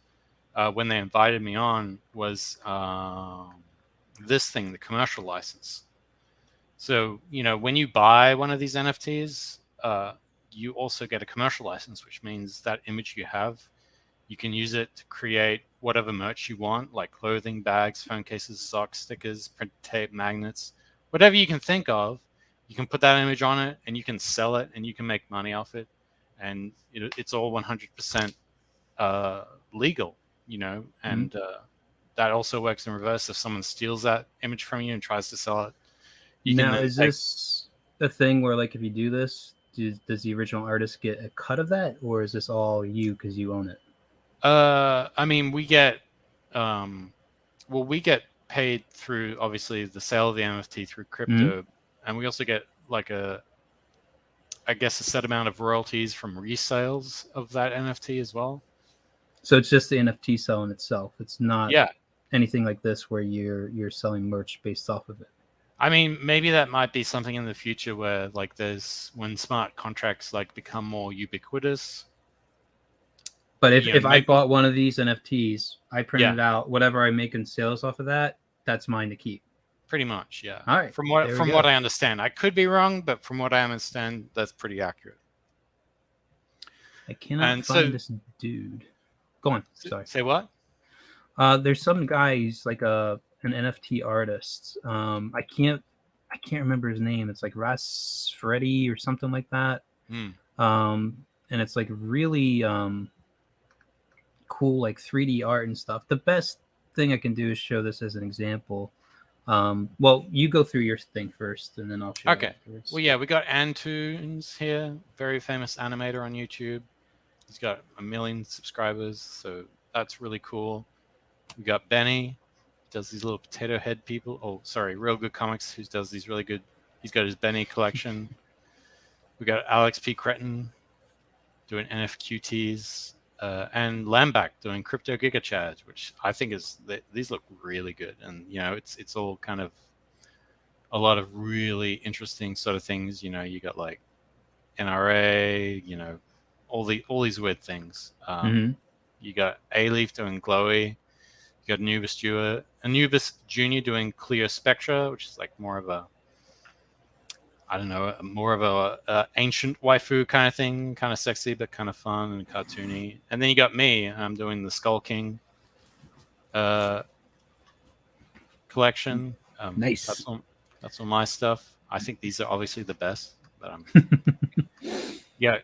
when they invited me on, was this thing, the commercial license. So, when you buy one of these NFTs, you also get a commercial license, which means that image you have, you can use it to create whatever merch you want, like clothing, bags, phone cases, socks, stickers, print tape, magnets, whatever you can think of. You can put that image on it, and you can sell it, and you can make money off it, and it's all 100% legal, and that also works in reverse. If someone steals that image from you and tries to sell it, is this a thing where, like, if you do this, does the original artist get a cut of that, or is this all you because you own it? I mean, we get paid through, obviously, the sale of the NFT through crypto, and we also get like a set amount of royalties from resales of that NFT as well. So it's just the NFT selling itself. It's not anything like this where you're selling merch based off of it. I mean, maybe that might be something in the future where, like, when smart contracts like become more ubiquitous. But if I bought one of these NFTs, I printed out whatever I make in sales off of that, that's mine to keep. Pretty much, yeah. All right. From what I understand, I could be wrong, but from what I understand, that's pretty accurate. I cannot find this dude. Go on. Sorry. Say what? There's some guy who's like an NFT artist. I I can't remember his name. It's like Ras Freddy or something like that. And it's like really cool, like 3D art and stuff. The best thing I can do is show this as an example. Well, you go through your thing first, and then I'll show it afterwards. Well, yeah, we got Antunes here, very famous animator on YouTube. He's got 1 million subscribers, so that's really cool. We got Benny, does these little potato head people. Oh, sorry, Real Good Comics, who does these really good. He's got his Benny collection. We got Alex P. Cretin doing NFQTs, and Lambak doing Crypto Giga Chad, which I think these look really good. And you know, it's all kind of a lot of really interesting sort of things. You know, you got like NRA, you know, all these weird things. You got A-Leaf doing Glowy. You got Anubis Junior doing Clear Spectra, which is like more of a, I don't know, more of a ancient waifu kind of thing, kind of sexy but kind of fun and cartoony. And then you got me. I'm doing the Skull King collection. Nice. That's all my stuff. I think these are obviously the best. But yeah.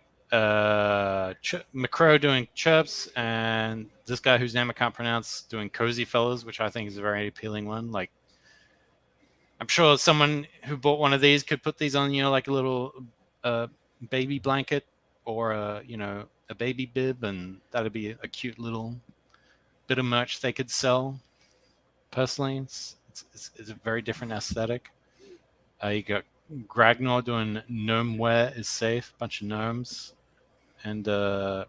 Macro doing Chirps, and this guy whose name I can't pronounce doing Cozy Fellas, which I think is a very appealing one. Like, I'm sure someone who bought one of these could put these on, you know, like a little baby blanket or a baby bib, and that'd be a cute little bit of merch they could sell. Personally, it's a very different aesthetic. You got Gragnor doing Gnome Wear is Safe, bunch of gnomes. And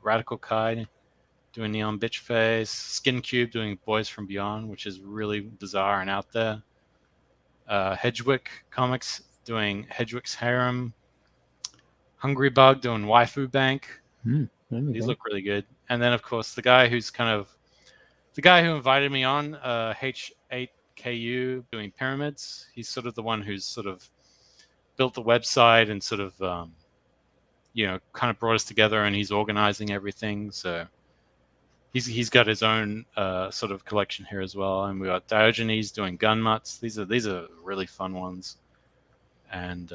Radical Kai doing Neon Bitch Face. Skin Cube doing Boys from Beyond, which is really bizarre and out there. Hedgewick Comics doing Hedgewick's Harem. Hungry Bug doing Waifu Bank. These look really good. And then, of course, the guy who invited me on, H8KU doing Pyramids. He's sort of the one who's sort of built the website and sort of you know, kind of brought us together, and he's organizing everything. So he's got his own sort of collection here as well. And we got Diogenes doing Gun Mutts. These are really fun ones. And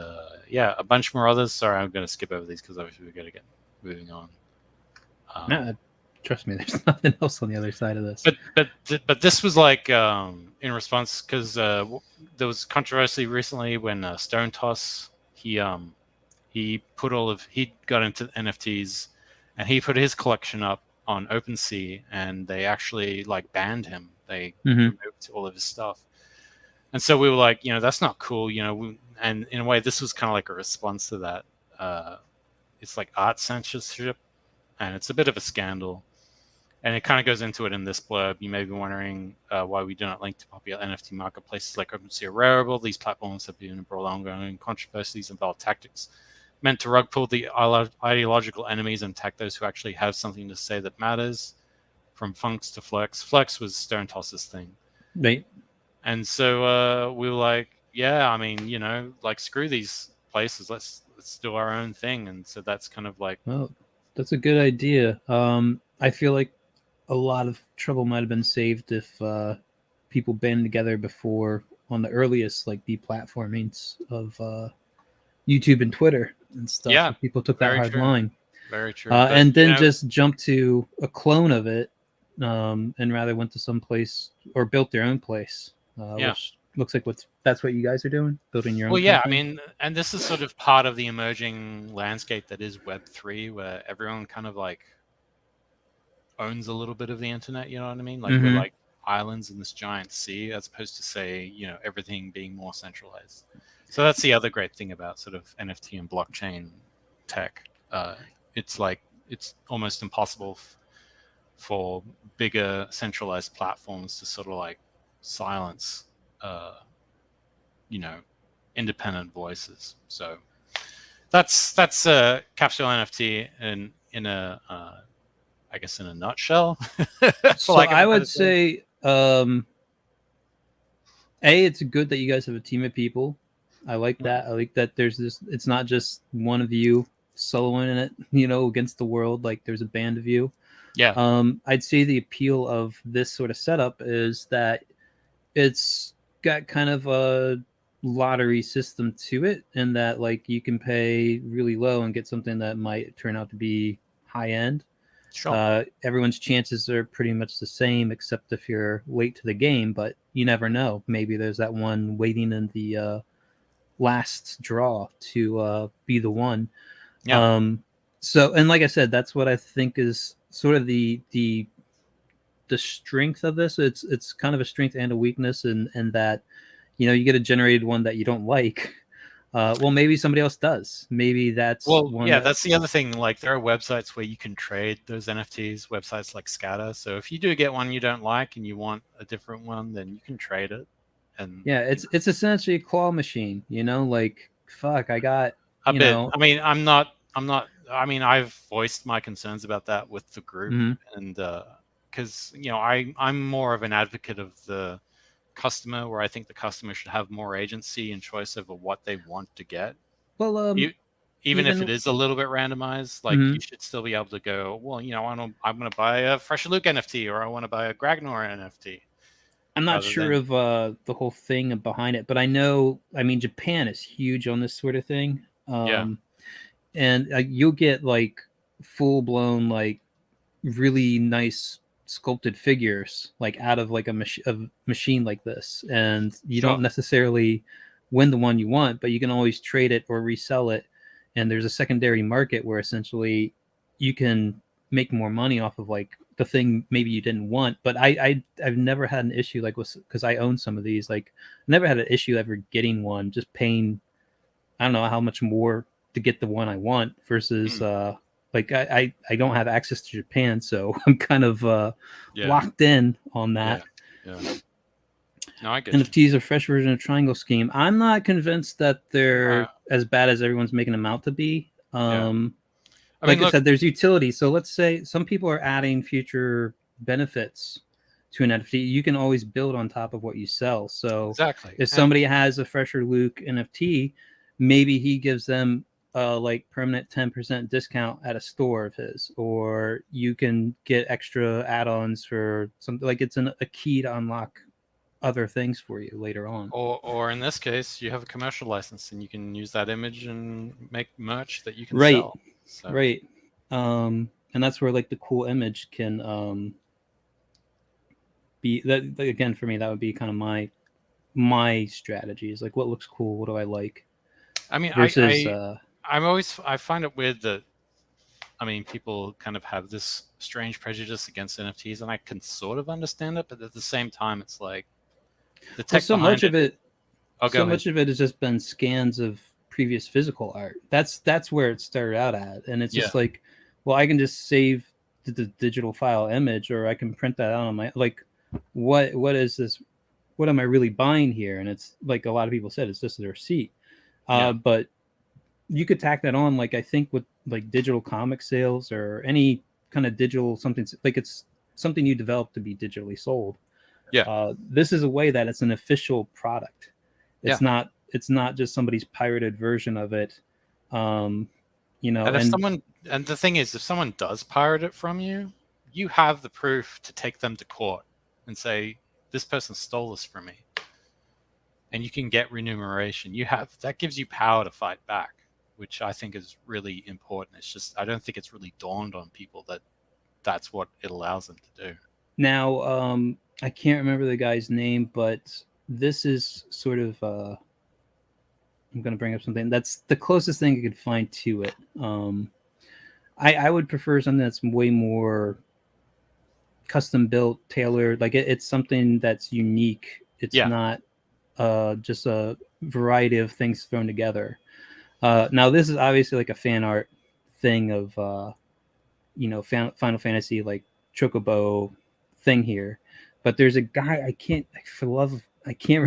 yeah, a bunch more others. Sorry, I'm going to skip over these because obviously we've got to get moving on. No, trust me, there's nothing else on the other side of this. But this was like in response, because there was controversy recently when Stone Toss, he got into NFTs, and he put his collection up on OpenSea, and they actually like banned him. They removed all of his stuff, and so we were like, you know, that's not cool, you know. And in a way, this was kind of like a response to that. It's like art censorship, and it's a bit of a scandal. And it kind of goes into it in this blurb. You may be wondering why we do not link to popular NFT marketplaces like OpenSea or Rarible. These platforms have been brought ongoing controversies and valid tactics meant to rug pull the ideological enemies and attack those who actually have something to say that matters. From Funks to Flex. Flex was Stone Toss's thing. Right. And so we were like, yeah, I mean, you know, like, screw these places. Let's do our own thing. And so that's kind of like... Well, that's a good idea. I feel like a lot of trouble might have been saved if people band together before on the earliest, like, deplatformings of YouTube and Twitter and stuff. Yeah, people took that hard line. Very true. And then just jumped to a clone of it, and rather went to some place or built their own place. Which looks like that's what you guys are doing, building your own. Well, yeah, company. I mean, and this is sort of part of the emerging landscape that is Web3, where everyone kind of like owns a little bit of the internet. You know what I mean? Like we're like islands in this giant sea, as opposed to, say, you know, everything being more centralized. So that's the other great thing about sort of NFT and blockchain tech. It's like it's almost impossible for bigger centralized platforms to sort of like silence, you know, independent voices. So that's Capsule NFT in a I guess in a nutshell. So I would say, it's good that you guys have a team of people. I like that. I like that there's this. It's not just one of you soloing in it, you know, against the world. Like, there's a band of you. Yeah. I'd say the appeal of this sort of setup is that it's got kind of a lottery system to it, in that like you can pay really low and get something that might turn out to be high end. Sure. Everyone's chances are pretty much the same, except if you're late to the game, but you never know. Maybe there's that one waiting in the last draw to be the one. Yeah. So, and like I said, that's what I think is sort of the strength of this. It's kind of a strength and a weakness, and that, you know, you get a generated one that you don't like. Well, maybe somebody else does. Maybe that's that's the other thing. Like, there are websites where you can trade those NFTs, websites like Scatter. So if you do get one you don't like and you want a different one, then you can trade it. And yeah, it's essentially a claw machine, you know, like, fuck, I got, a you bit. know. I mean, I'm not. I mean, I've voiced my concerns about that with the group, and because, you know, I'm more of an advocate of the customer, where I think the customer should have more agency and choice over what they want to get. Well, even if it is a little bit randomized, like, you should still be able to go, well, you know, I'm going to buy a FresherLuke NFT, or I want to buy a Gragnor NFT. I'm not sure of the whole thing behind it, but I know, I mean, Japan is huge on this sort of thing. And you'll get like full blown, like really nice sculpted figures, like out of like a machine like this, and you don't necessarily win the one you want, but you can always trade it or resell it, and there's a secondary market where essentially you can make more money off of like the thing maybe you didn't want. But I've never had an issue like with, because I own some of these, like never had an issue ever getting one, just paying, I don't know how much more to get the one I want versus like I don't have access to Japan, so I'm kind of locked in on that. Yeah. No, I get NFTs are a fresh version of Triangle Scheme. I'm not convinced that they're as bad as everyone's making them out to be. Like I said, there's utility. So let's say some people are adding future benefits to an NFT. You can always build on top of what you sell. So if somebody has a FresherLuke NFT, maybe he gives them like permanent 10% discount at a store of his, or you can get extra add-ons for something, like it's a key to unlock other things for you later on. Or in this case, you have a commercial license and you can use that image and make merch that you can sell. So. Right. And that's where like the cool image can be that, again, for me, that would be kind of my strategy, is like, what looks cool, what do I like? I mean, versus I find it weird that, I mean, people kind of have this strange prejudice against NFTs, and I can sort of understand it, but at the same time, it's like the tech so much of it has just been scans of previous physical art. That's where it started out at, and it's just like, well, I can just save the digital file image, or I can print that out on my, like, what is this? What am I really buying here? And it's like a lot of people said, it's just a receipt. But you could tack that on, like I think with like digital comic sales or any kind of digital something, like it's something you develop to be digitally sold. This is a way that it's an official product. It's not just somebody's pirated version of it. You know, and the thing is, if someone does pirate it from you, you have the proof to take them to court and say, this person stole this from me, and you can get remuneration. That gives you power to fight back, which I think is really important. It's just, I don't think it's really dawned on people that that's what it allows them to do. Now, I can't remember the guy's name, but this is sort of, I'm going to bring up something that's the closest thing I could find to it. I would prefer something that's way more custom built, tailored. Like it's something that's unique. It's not just a variety of things thrown together. Now this is obviously like a fan art thing of you know, Final Fantasy like Chocobo thing here, but there's a guy I can't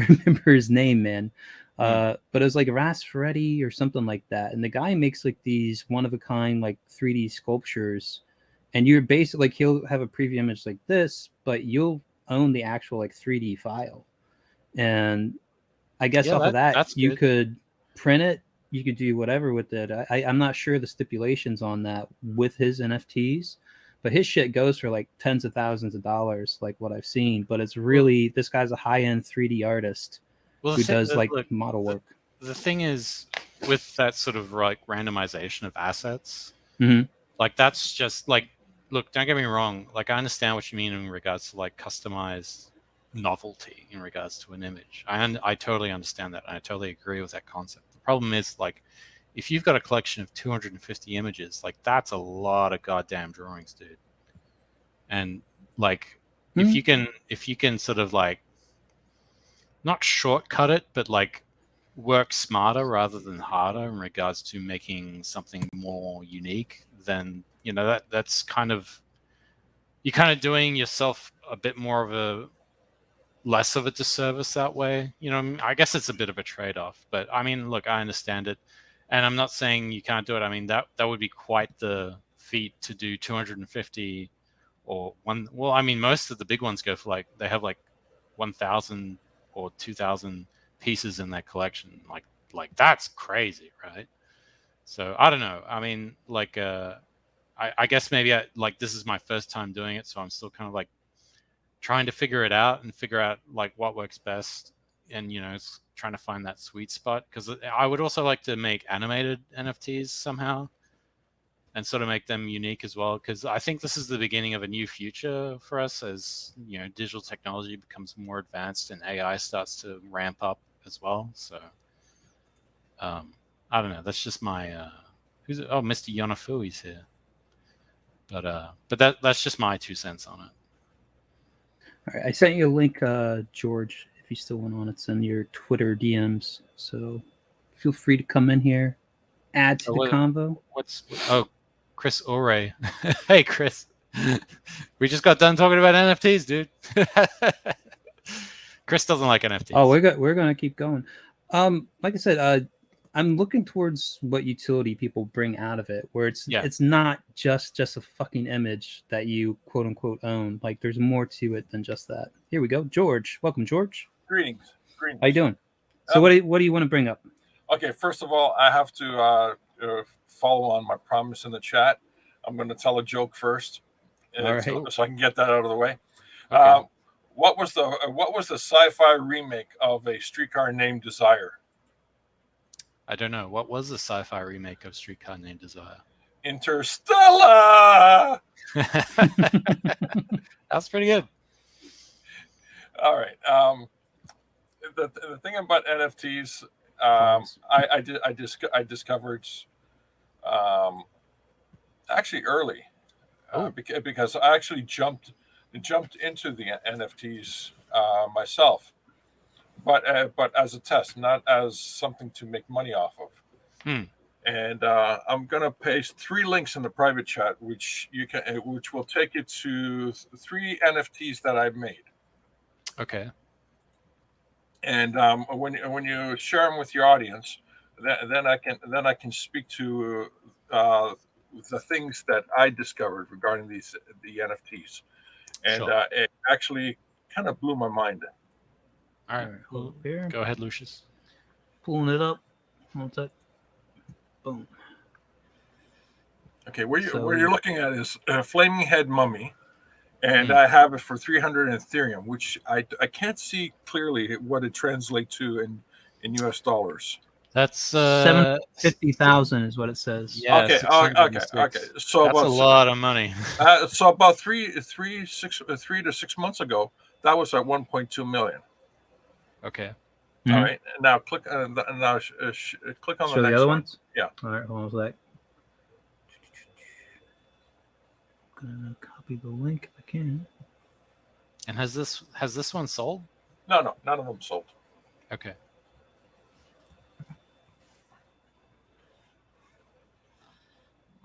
remember his name, man. But it was like Ras Ferretti or something like that, and the guy makes like these one of a kind like 3D sculptures, and you're basically like, he'll have a preview image like this, but you'll own the actual like 3D file, and I guess off of that you could print it, you could do whatever with it. I'm not sure the stipulations on that with his NFTs, but his shit goes for like tens of thousands of dollars, like what I've seen. But it's really, this guy's a high-end 3D artist, who does like model work. The thing is, with that sort of like randomization of assets, like that's just like, look, don't get me wrong. Like I understand what you mean in regards to like customized novelty in regards to an image. I totally understand that. And I totally agree with that concept. The problem is like, if you've got a collection of 250 images, like that's a lot of goddamn drawings, dude. And like, if you can sort of like, not shortcut it, but like work smarter rather than harder in regards to making something more unique, then you know that's kind of, you're kind of doing yourself a bit more of a less of a disservice that way. You know, I guess it's a bit of a trade-off, but I mean, look, I understand it, and I'm not saying you can't do it. I mean, that would be quite the feat to do 250 or one. Well, I mean, most of the big ones go for like, they have like 1,000 or 2,000 pieces in their collection. Like that's crazy, right? So I don't know. I mean, like, I guess maybe like this is my first time doing it, so I'm still kind of like trying to figure it out and figure out like what works best, and you know, it's trying to find that sweet spot, because I would also like to make animated NFTs somehow and sort of make them unique as well, because I think this is the beginning of a new future for us as, you know, digital technology becomes more advanced and AI starts to ramp up as well. So I don't know, that's just my Mr. Yonafui's here, but that's just my 2 cents on it. All right, I sent you a link, George, if you still want on. It's in your Twitter DMs, so feel free to come in here, add to the convo. Chris Ore. Hey, Chris. We just got done talking about NFTs, dude. Chris doesn't like NFTs. Oh, we're gonna keep going. Like I said, I'm looking towards what utility people bring out of it, where it's not just a fucking image that you quote unquote own. Like there's more to it than just that. Here we go, George. Welcome, George. Greetings. How you doing? So what do you want to bring up? Okay, first of all, I have to follow on my promise in the chat. I'm going to tell a joke first, right. so I can get that out of the way. Okay. What was the sci-fi remake of A Streetcar Named Desire? I don't know. What was the sci-fi remake of Streetcar Named Desire? Interstellar. That's pretty good. All right. The thing about NFTs, I discovered actually early, because I actually jumped into the NFTs myself, but as a test, not as something to make money off of. And I'm gonna paste 3 links in the private chat, which will take you to 3 NFTs that I've made. Okay. And when you share them with your audience, then I can speak to the things that I discovered regarding the NFTs, and Sure. It actually kind of blew my mind. All right. Well, go ahead, Lucius. Pulling it up. One sec. Boom. Okay, where you're looking at is Flaming Head Mummy, and I have it for 300 Ethereum, which I can't see clearly what it translates to in US dollars. That's 750,000 is what it says. Yeah, okay. So that's a lot of money. So about 3 to 6 months ago, that was at 1.2 million. Okay. Mm-hmm. All right. Now click. Click on Show the next other one. ones. Yeah. All right. Hold on a sec. Gonna copy the link if I can. And has this one sold? No, none of them sold. Okay.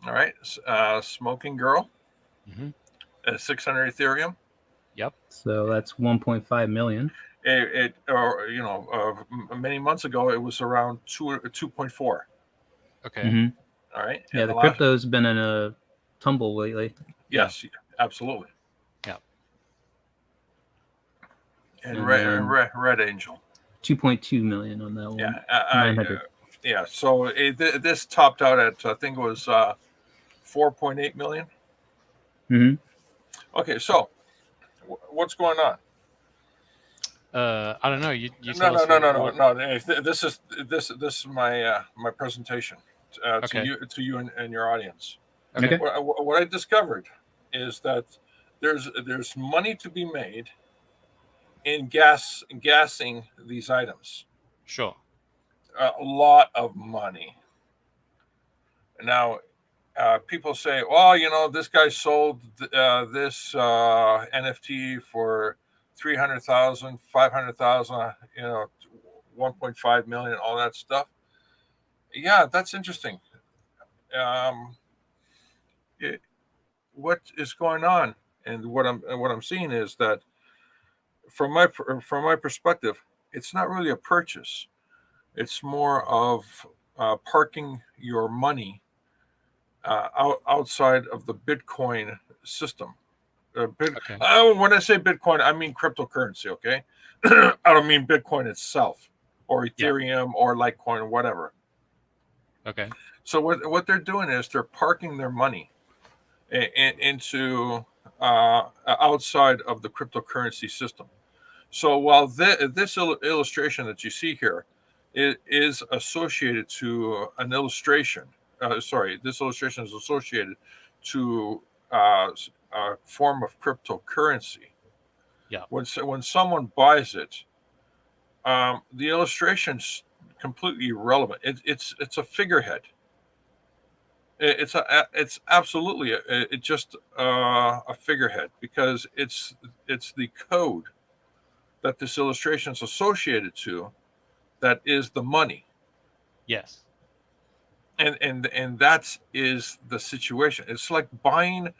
All right. Smoking Girl. Mm-hmm. 600 Ethereum. Yep. So that's 1.5 million. Many months ago it was around 2.4. Okay. Mm-hmm. All right. Yeah, the crypto's been in a tumble lately. Yes, absolutely. Yeah. And Red Angel. 2.2 million on that one. Yeah. 900. Yeah. So this topped out at, I think it was 4.8 million. Mm-hmm. Okay. So what's going on? I don't know. You No, tell no, us no, no, no, what- no. This is my presentation Okay. to you and your audience. Okay. What I discovered is that there's money to be made in gassing these items. Sure. A lot of money. Now, people say, well, you know, this guy sold this NFT for 300,000, 500,000, you know, 1.5 million, all that stuff. Yeah, that's interesting. What is going on, and what I'm seeing is that from my perspective, it's not really a purchase. It's more of parking your money outside of the Bitcoin system. Okay. When I say Bitcoin, I mean cryptocurrency. Okay, I don't mean Bitcoin itself or Ethereum or Litecoin or whatever. Okay. So what they're doing is they're parking their money into outside of the cryptocurrency system. So while this illustration that you see here is associated to an illustration, this illustration is associated to a form of cryptocurrency. Yeah. When someone buys it, the illustration's completely irrelevant. It's a figurehead. It's absolutely just a figurehead, because it's the code that this illustration is associated to that is the money. Yes. And that is the situation. It's like buying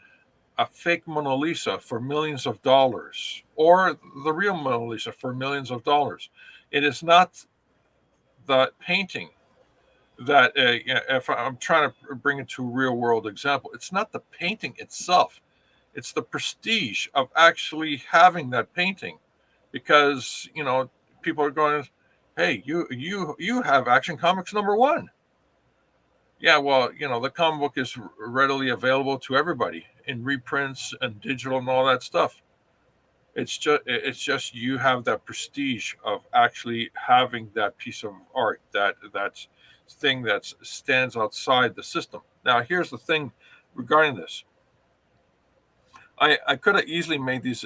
a fake Mona Lisa for millions of dollars, or the real Mona Lisa for millions of dollars. It is not the painting that if I'm trying to bring it to a real world example, it's not the painting itself. It's the prestige of actually having that painting, because, you know, people are going, hey, you have Action Comics #1. Yeah, well, you know, the comic book is readily available to everybody in reprints and digital and all that stuff. It's just you have that prestige of actually having that piece of art, that thing that stands outside the system. Now, here's the thing regarding this. I could have easily made these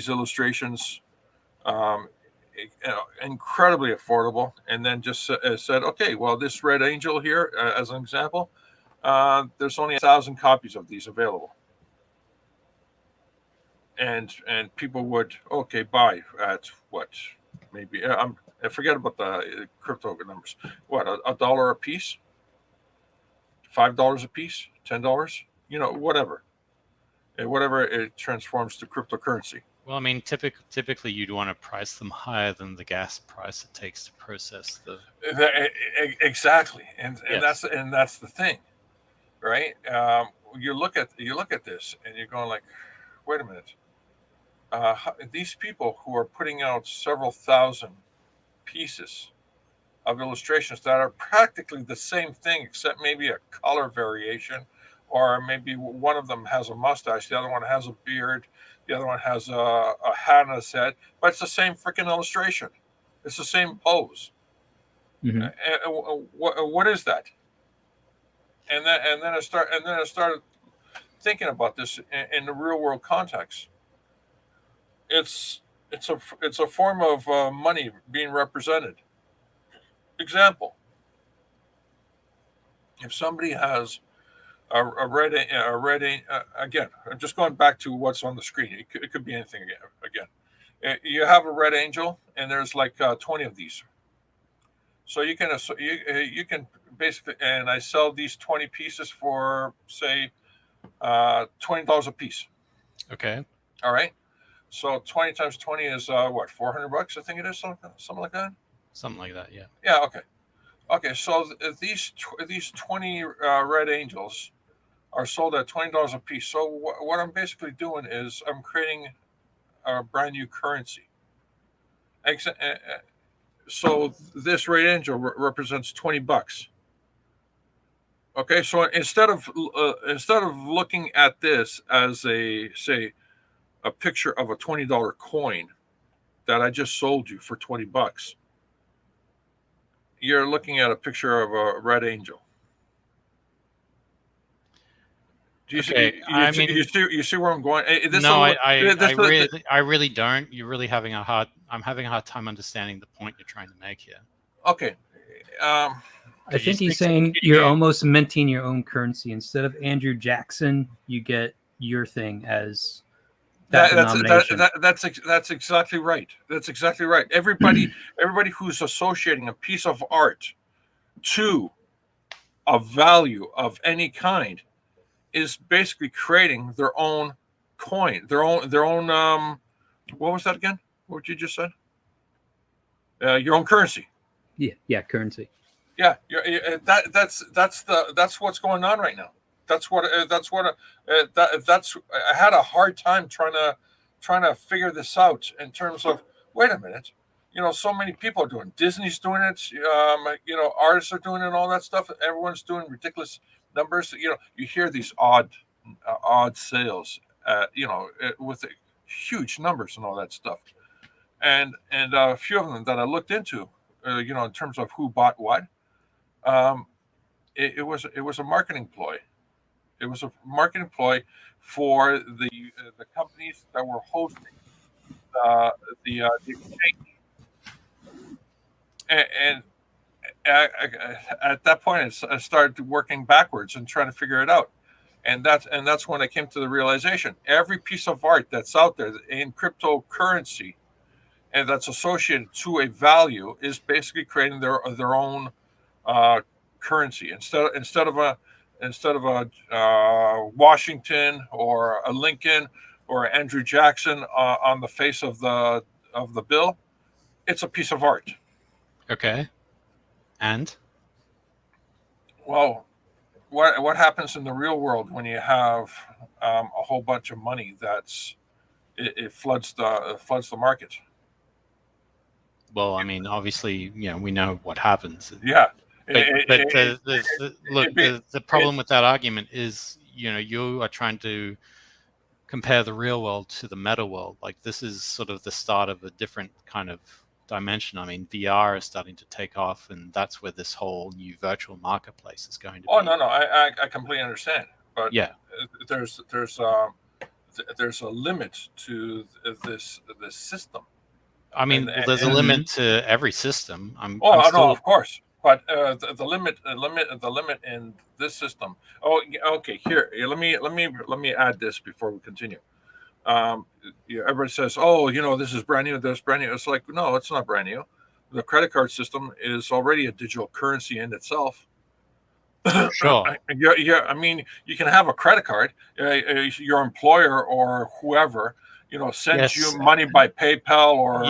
illustrations incredibly affordable, and then just said, okay, well, this Red Angel here, as an example, there's only 1,000 copies of these available, and people would buy at what, maybe I forget about the crypto numbers. What, $1 a piece, $5 a piece, $10, you know, whatever it transforms to cryptocurrency. Well, I mean, typically you'd want to price them higher than the gas price it takes to process the. Exactly, and Yes. that's the thing, right? You look at this and you're going like, wait a minute. These people who are putting out several thousand pieces of illustrations that are practically the same thing, except maybe a color variation, or maybe one of them has a mustache, the other one has a beard, the other one has a hat on his head, but it's the same freaking illustration. It's the same pose. Mhm. What is that? And then I started thinking about this in the real world context. It's a form of money being represented. Example: if somebody has a red again, I'm just going back to what's on the screen. It could be anything again. You have a red angel, and there's like 20 of these. So you can basically, and I sell these 20 pieces for, say, $20 a piece. Okay. All right. So 20 times 20 is what, $400? I think it is, something like that. Something like that, yeah. Yeah. Okay. Okay. So these 20 red angels are sold at $20 a piece. So what I'm basically doing is I'm creating a brand new currency. So this red angel represents $20. Okay, so instead of looking at this as a picture of a $20 coin, that I just sold you for $20, you're looking at a picture of a red angel. Do you Okay, see, you see where I'm going? I really don't. You're really having a hard. I'm having a hard time understanding the point you're trying to make here. Okay. I think he's saying you're almost minting your own currency. Instead of Andrew Jackson, you get your thing as denomination. That's exactly right. That's exactly right. Everybody who's associating a piece of art to a value of any kind is basically creating their own coin, their own. What was that again? What you just said? Your own currency. Yeah, currency. Yeah, that's what's going on right now. I had a hard time trying to figure this out in terms of, wait a minute, so many people are doing. Disney's doing it. Artists are doing it and all that stuff. Everyone's doing ridiculous numbers. You hear these odd sales, with huge numbers and all that stuff. And a few of them that I looked into, in terms of who bought what, it was a marketing ploy. It was a marketing ploy for the companies that were hosting the exchange. And at that point, I started working backwards and trying to figure it out. And that's when I came to the realization: every piece of art that's out there in cryptocurrency and that's associated to a value is basically creating their own currency. Instead of a Washington or a Lincoln or Andrew Jackson on the face of the bill, it's a piece of art. Okay. And well, what happens in the real world when you have a whole bunch of money it floods the market? Well, I mean, obviously, we know what happens. Yeah. The problem with that argument is, you are trying to compare the real world to the meta world. Like, this is sort of the start of a different kind of dimension. I mean, VR is starting to take off, and that's where this whole new virtual marketplace is going to be. Oh, no, I completely understand. But yeah, there's a limit to this system. I mean, there's a limit to every system. No, of course, but the limit in this system. Oh, okay. Here, let me add this before we continue. Everybody says, "Oh, this is brand new. This is brand new." It's like, no, it's not brand new. The credit card system is already a digital currency in itself. Sure. Yeah. I mean, you can have a credit card. Your employer or whoever, sends you money by PayPal or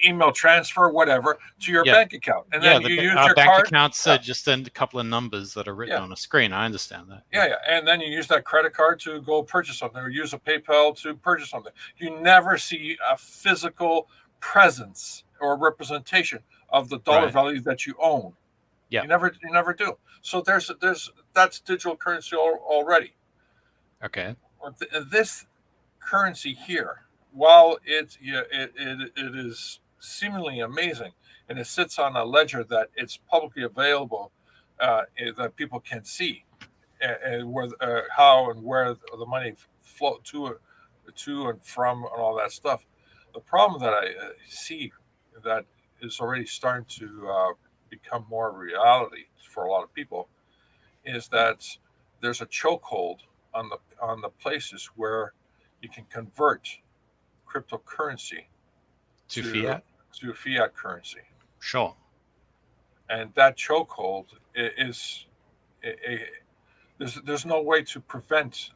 email transfer, whatever, to your bank account, and then you use your bank card. Accounts just send a couple of numbers that are written on a screen. I understand that. Yeah, and then you use that credit card to go purchase something, or use a PayPal to purchase something. You never see a physical presence or representation of the dollar value that you own. Yeah, you never do. So that's digital currency already. Okay. This currency here, while it is seemingly amazing, and it sits on a ledger that it's publicly available, that people can see, and where how and where the money flow to and from and all that stuff. The problem that I see that is already starting to become more reality for a lot of people is that there's a chokehold on the places where you can convert cryptocurrency to fiat currency. Sure. And that chokehold is there's no way to prevent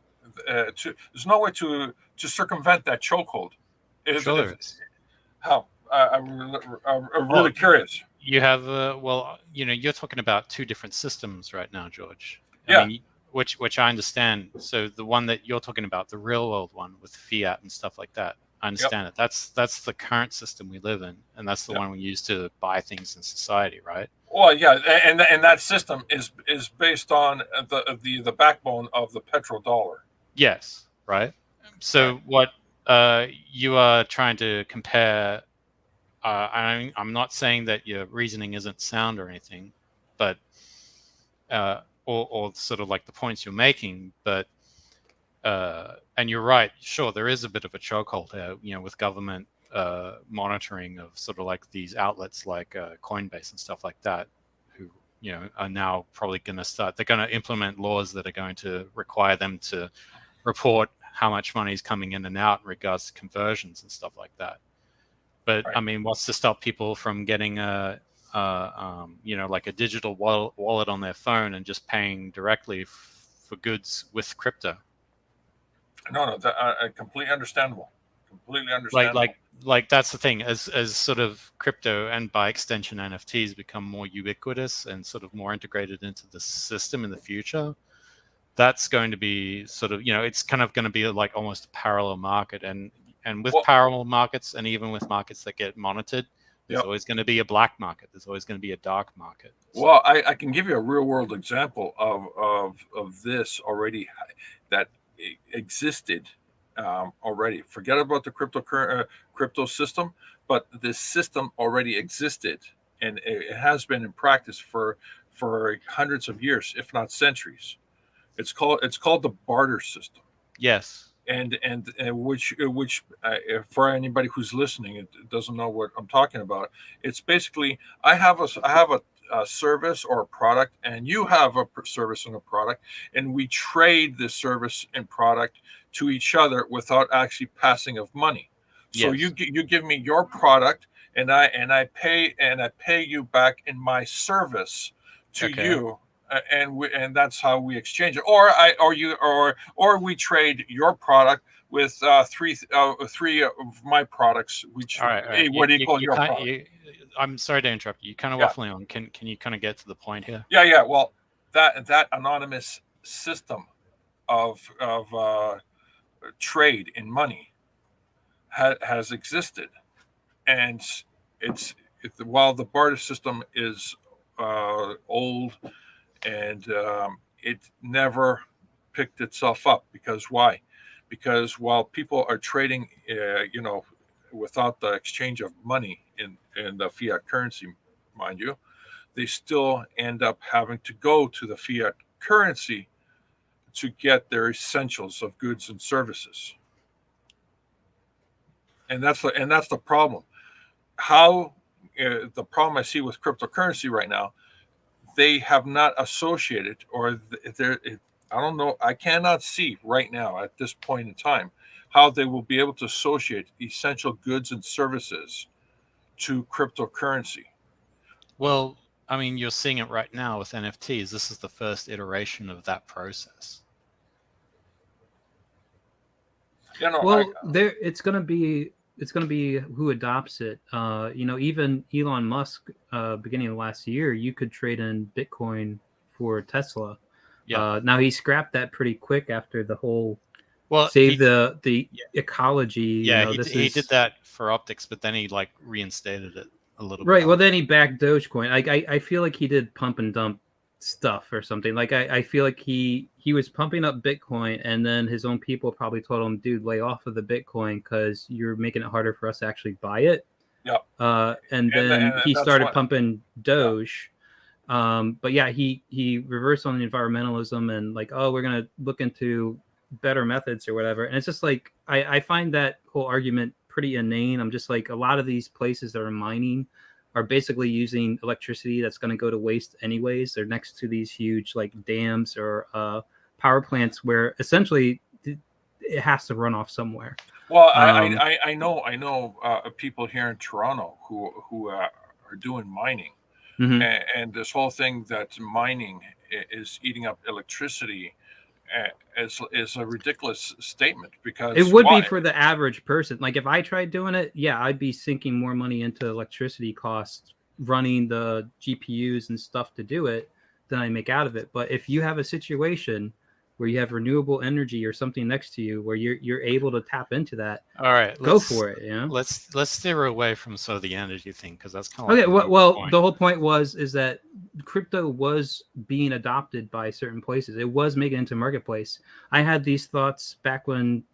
there's no way to circumvent that chokehold. Sure. How? I'm really curious. You have you're talking about two different systems right now, George. Yeah. I mean, which I understand. So the one that you're talking about, the real world one with fiat and stuff like that, I understand it. That's the current system we live in, and that's the one we use to buy things in society, right? Well, yeah, and that system is based on the backbone of the petrodollar. Yes, right. So what You are trying to compare. I'm not saying that your reasoning isn't sound or anything, but or sort of like the points you're making, but and you're right. Sure, there is a bit of a chokehold here, with government monitoring of sort of like these outlets like Coinbase and stuff like that, who are now probably going to start. They're going to implement laws that are going to require them to report how much money is coming in and out in regards to conversions and stuff like that. But Right. I mean, what's to stop people from getting like a digital wallet on their phone and just paying directly for goods with crypto? No, that completely understandable. Completely understandable. Like that's the thing. As sort of crypto and by extension NFTs become more ubiquitous and sort of more integrated into the system in the future, that's going to be sort of it's kind of going to be like almost a parallel market. And with parallel markets, and even with markets that get monitored, there's always going to be a black market. There's always going to be a dark market. So. Well, I can give you a real world example of this already that existed already. Forget about the crypto system, but this system already existed, and it has been in practice for hundreds of years, if not centuries. It's called the barter system. Yes. And which for anybody who's listening, it doesn't know what I'm talking about. It's basically I have a service or a product, and you have a service and a product, and we trade this service and product to each other without actually passing of money. So you give me your product, and I pay you back in my service to you. And that's how we exchange it, or we trade your product with three of my products. Which all right. What do you call your product? I'm sorry to interrupt you. Kind of waffling on. Can you kind of get to the point here? Yeah. Well, that anonymous system of trade in money has existed, and while the barter system is old. And it never picked itself up because why? Because while people are trading, without the exchange of money in the fiat currency, mind you, they still end up having to go to the fiat currency to get their essentials of goods and services. And that's the problem. How the problem I see with cryptocurrency right now. They have not associated, or I don't know. I cannot see right now at this point in time how they will be able to associate essential goods and services to cryptocurrency. Well, I mean, you're seeing it right now with NFTs. This is the first iteration of that process. It's going to be who adopts it. Even Elon Musk, beginning of last year, you could trade in Bitcoin for Tesla. Yeah. Now he scrapped that pretty quick after the whole the ecology. Yeah, he did that for optics, but then he like reinstated it a little bit. Right. Well, then he backed Dogecoin. I feel like he did pump and dump stuff or something. Like I feel like he was pumping up Bitcoin, and then his own people probably told him, dude, lay off of the Bitcoin because you're making it harder for us to actually buy it. And then he started pumping Doge. But yeah, he reversed on the environmentalism and like, oh, we're gonna look into better methods or whatever. And it's just like I find that whole argument pretty inane. I'm just like, a lot of these places that are mining are basically using electricity that's going to go to waste anyways. They're next to these huge like dams or power plants where essentially it has to run off somewhere. Well, I know people here in Toronto who are doing mining, and this whole thing that mining is eating up electricity is a ridiculous statement, because it would be for the average person. Like if I tried doing it, yeah, I'd be sinking more money into electricity costs running the GPUs and stuff to do it than I make out of it. But if you have a situation where you have renewable energy or something next to you where you're able to tap into that, all right, go for it. Let's steer away from sort of the energy thing, because that's kind of okay. Well, the whole point is that crypto was being adopted by certain places. It was making it into marketplace. I had these thoughts back when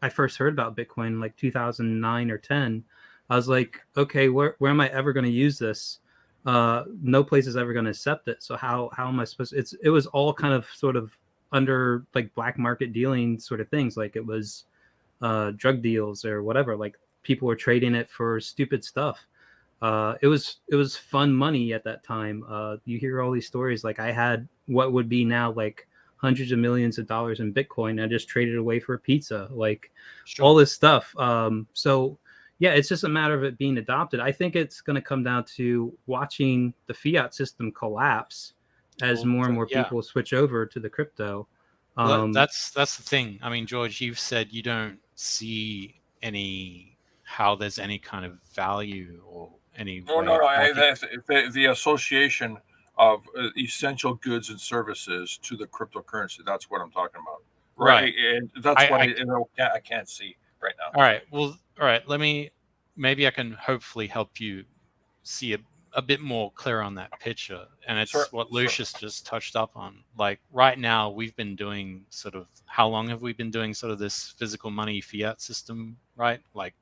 I first heard about Bitcoin in like 2009 or 10, I was like, okay, where am I ever going to use this? No place is ever going to accept it. So how am I supposed to, it was all kind of sort of under like black market dealing sort of things. Like it was drug deals or whatever. Like people were trading it for stupid stuff. It was fun money at that time. You hear all these stories. Like I had what would be now like hundreds of millions of dollars in Bitcoin. And I just traded away for a pizza, like all this stuff. So yeah, it's just a matter of it being adopted. I think it's going to come down to watching the fiat system collapse as more and more people switch over to the crypto. That's the thing. I mean, George, you've said you don't see how there's any kind of value or any. No. The association of essential goods and services to the cryptocurrency. That's what I'm talking about. Right. And that's what I can't see right now. All right. Well, all right. Maybe I can hopefully help you see a bit more clear on that picture. And it's what Lucius just touched up on. Like right now, we've been doing how long have we been doing sort of this physical money fiat system, right? Like,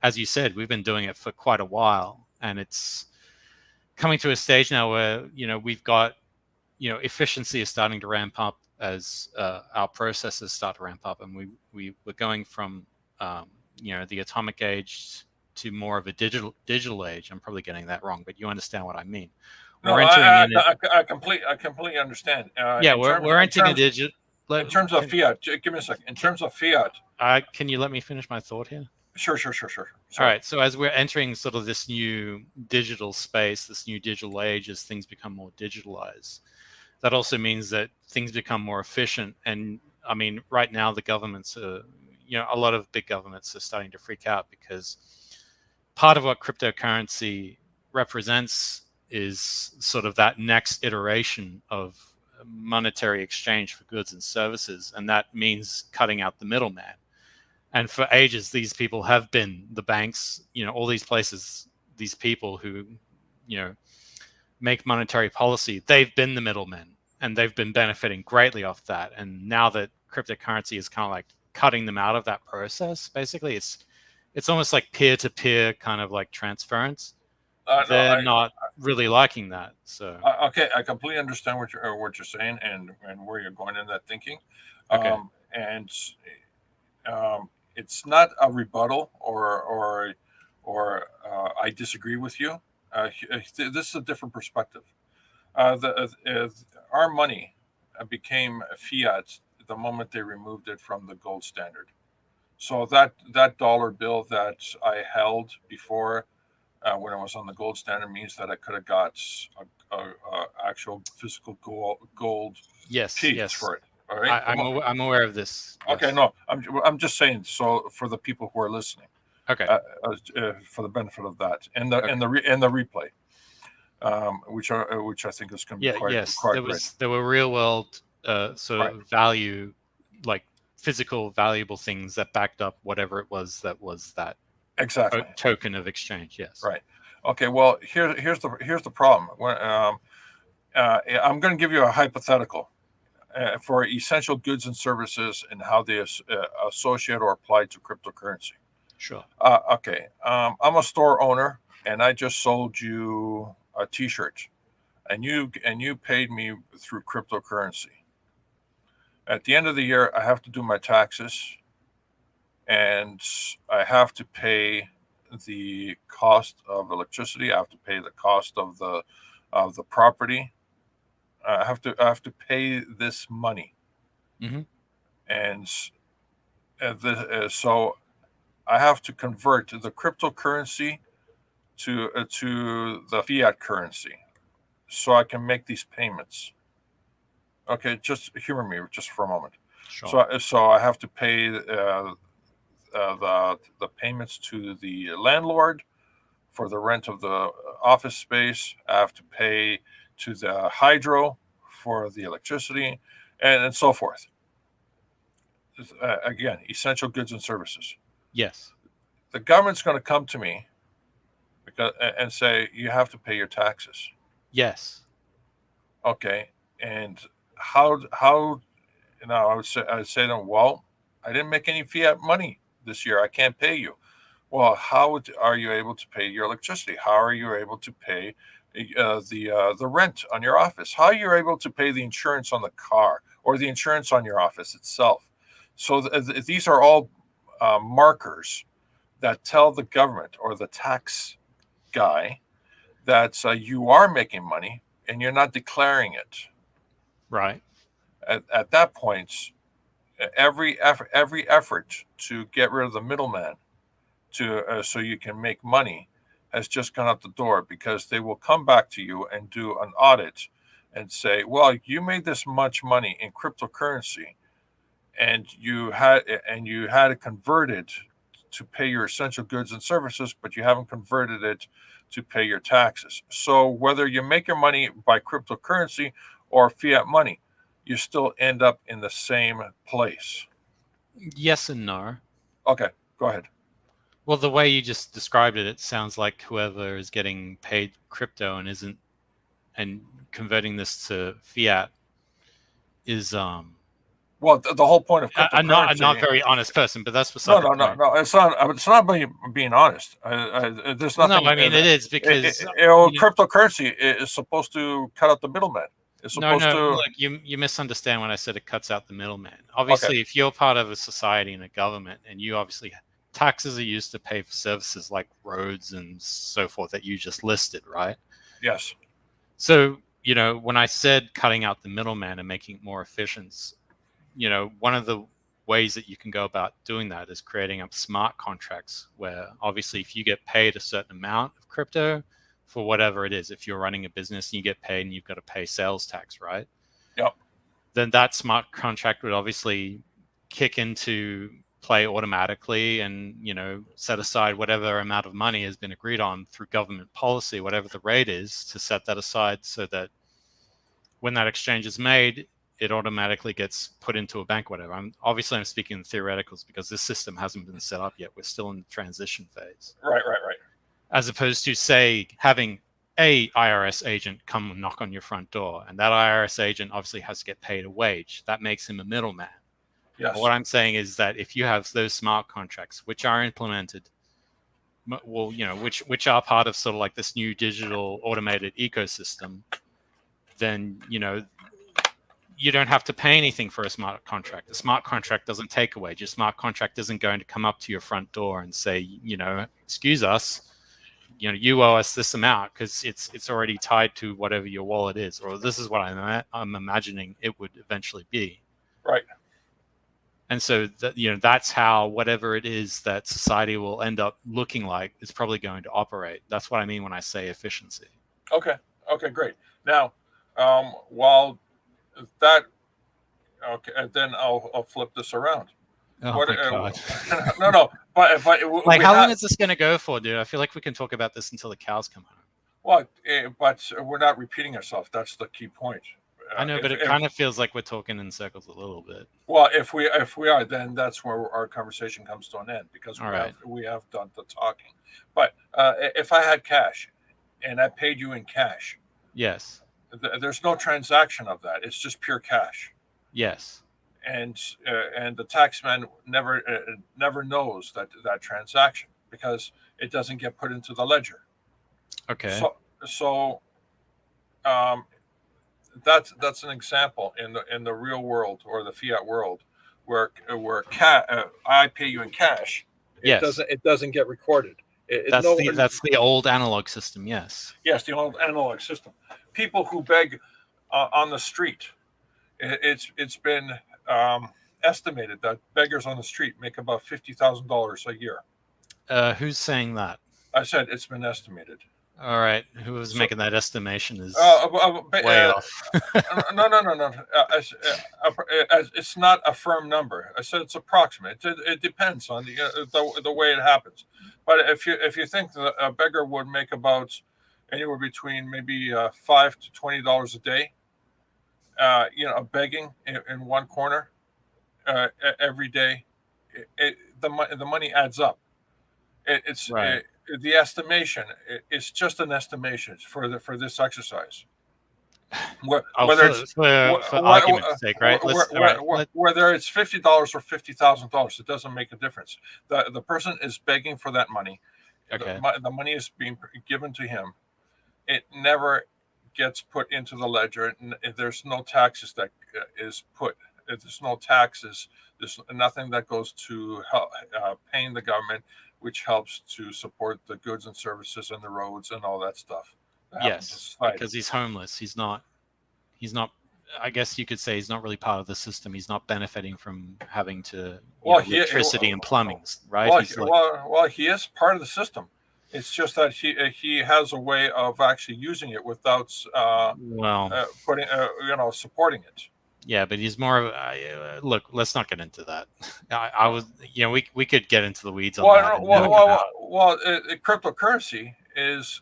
as you said, we've been doing it for quite a while, and it's coming to a stage now where, we've got, efficiency is starting to ramp up as our processes start to ramp up, and we're going from, the atomic age to more of a digital age. I'm probably getting that wrong, but you understand what I mean. I completely understand. We're entering a digital. In terms of fiat, give me a second. In terms of fiat, can you let me finish my thought here? Sure. All right. So as we're entering sort of this new digital space, this new digital age, as things become more digitalized, that also means that things become more efficient. And I mean, right now the governments are, a lot of big governments are starting to freak out because part of what cryptocurrency represents is sort of that next iteration of monetary exchange for goods and services. And that means cutting out the middleman. And for ages, these people have been the banks, all these places, these people who, make monetary policy, they've been the middlemen, and they've been benefiting greatly off that. And now that cryptocurrency is kind of like cutting them out of that process, basically, it's almost like peer-to-peer kind of like transference. They're not really liking that. So okay, I completely understand what you're saying and where you're going in that thinking. Okay. It's not a rebuttal or I disagree with you. This is a different perspective. Our money became fiat the moment they removed it from the gold standard. So that dollar bill that I held before when I was on the gold standard means that I could have got a actual physical gold piece for it. All right. I'm aware of this. Okay, no, I'm just saying. So for the people who are listening, okay, for the benefit of that and the replay, which I think is going to be quite great. There were real world of value, like physical valuable things that backed up whatever it was that exactly token of exchange. Yes. Right. Okay. Well, here's the problem. I'm going to give you a hypothetical. For essential goods and services and how they associate or apply to cryptocurrency. Sure. Okay. I'm a store owner, and I just sold you a T-shirt, and you paid me through cryptocurrency. At the end of the year, I have to do my taxes, and I have to pay the cost of electricity. I have to pay the cost of the property. I have to pay this money, and so I have to convert the cryptocurrency to the fiat currency, so I can make these payments. Okay, just humor me just for a moment. Sure. So I have to pay the payments to the landlord for the rent of the office space. I have to pay to the hydro for the electricity, and so forth. Again, essential goods and services. Yes. The government's going to come to me and say, you have to pay your taxes. Yes. Okay. And how I would say to them, well, I didn't make any fiat money this year. I can't pay you. Well, how are you able to pay your electricity? How are you able to pay the rent on your office? How are you able to pay the insurance on the car or the insurance on your office itself? So these are all markers that tell the government or the tax guy that you are making money and you're not declaring it. Right. At that point, every effort to get rid of the middleman so you can make money has just gone out the door, because they will come back to you and do an audit and say, well, you made this much money in cryptocurrency and you had it converted to pay your essential goods and services, but you haven't converted it to pay your taxes. So whether you make your money by cryptocurrency or fiat money, you still end up in the same place. Yes and no. Okay, go ahead. Well, the way you just described it, it sounds like whoever is getting paid crypto and converting this to fiat is well, the whole point of cryptocurrency. I'm not very honest person, but that's beside the point. No. It's not being honest. There's nothing. No, I mean it is, because cryptocurrency is supposed to cut out the middleman. It's supposed to. Look, you misunderstand when I said it cuts out the middleman. Obviously, if you're part of a society and a government, and you obviously taxes are used to pay for services like roads and so forth that you just listed, right? Yes. So when I said cutting out the middleman and making it more efficient, one of the ways that you can go about doing that is creating up smart contracts where obviously if you get paid a certain amount of crypto for whatever it is, if you're running a business and you get paid and you've got to pay sales tax, right? Yep. Then that smart contract would obviously kick into play automatically and, set aside whatever amount of money has been agreed on through government policy, whatever the rate is, to set that aside so that when that exchange is made, it automatically gets put into a bank, whatever. I'm speaking in theoreticals because this system hasn't been set up yet. We're still in the transition phase. Right. As opposed to, say, having a IRS agent come and knock on your front door, and that IRS agent obviously has to get paid a wage. That makes him a middleman. Yes. But what I'm saying is that if you have those smart contracts, which are implemented, well, which are part of sort of like this new digital automated ecosystem, then, you don't have to pay anything for a smart contract. A smart contract doesn't take a wage. Your smart contract isn't going to come up to your front door and say, excuse us, you owe us this amount, because it's already tied to whatever your wallet is, or this is what I'm imagining it would eventually be. Right. And so that, that's how whatever it is that society will end up looking like is probably going to operate. That's what I mean when I say efficiency. Okay, great. Now, while that, okay, and then I'll flip this around. Oh my God. No, but like, how long is this going to go for, dude? I feel like we can talk about this until the cows come home. Well, but we're not repeating ourselves. That's the key point. I know, but it kind of feels like we're talking in circles a little bit. Well, if we are, then that's where our conversation comes to an end, because we have done the talking. But if I had cash and I paid you in cash, yes, there's no transaction of that. It's just pure cash. Yes. And the taxman never knows that transaction, because it doesn't get put into the ledger. Okay. So that's an example in the real world or the fiat world where I pay you in cash. It doesn't get recorded. That's the old analog system. Yes. Yes, the old analog system. People who beg on the street. It's been estimated that beggars on the street make about $50,000 a year. Who's saying that? I said it's been estimated. All right. Who was making that estimation is way off. No. It's not a firm number. I said it's approximate. It depends on the way it happens. But if you think that a beggar would make about anywhere between maybe $5 to $20 a day, begging in one corner every day, the money adds up. It's right. The estimation is just an estimation for this exercise. Whether it's for argument's sake, right? Whether it's $50 or $50,000, it doesn't make a difference. The person is begging for that money. Okay. The money is being given to him. It never gets put into the ledger. There's no taxes that is put. There's no taxes. There's nothing that goes to help, paying the government, which helps to support the goods and services and the roads and all that stuff. Yes, because he's homeless. He's not. I guess you could say he's not really part of the system. He's not benefiting from having to electricity and plumbing, right? Well, he is part of the system. It's just that he has a way of actually using it without putting supporting it. Yeah, but he's more of look. Let's not get into that. I was, we could get into the weeds on that. Cryptocurrency is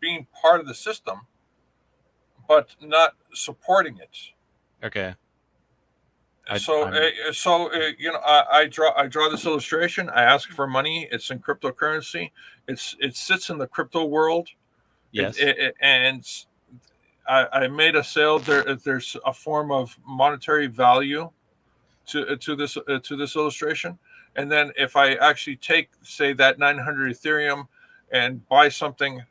being part of the system, but not supporting it. Okay. I draw this illustration. I ask for money. It's in cryptocurrency. It sits in the crypto world. Yes. And I made a sale. There's a form of monetary value to this illustration. And then if I actually take, say, that 900 Ethereum and buy something,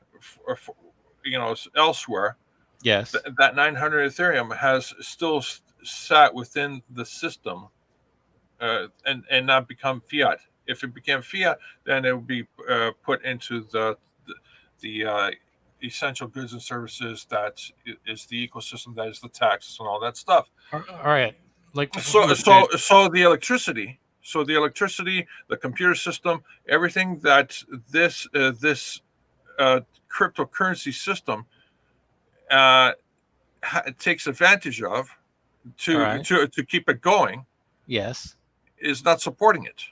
elsewhere. Yes. That 900 Ethereum has still sat within the system, and not become fiat. If it became fiat, then it would be put into the essential goods and services that is the ecosystem, that is the taxes and all that stuff. All right. So the electricity, the computer system, everything that this cryptocurrency system takes advantage of to keep it going, yes, is not supporting it.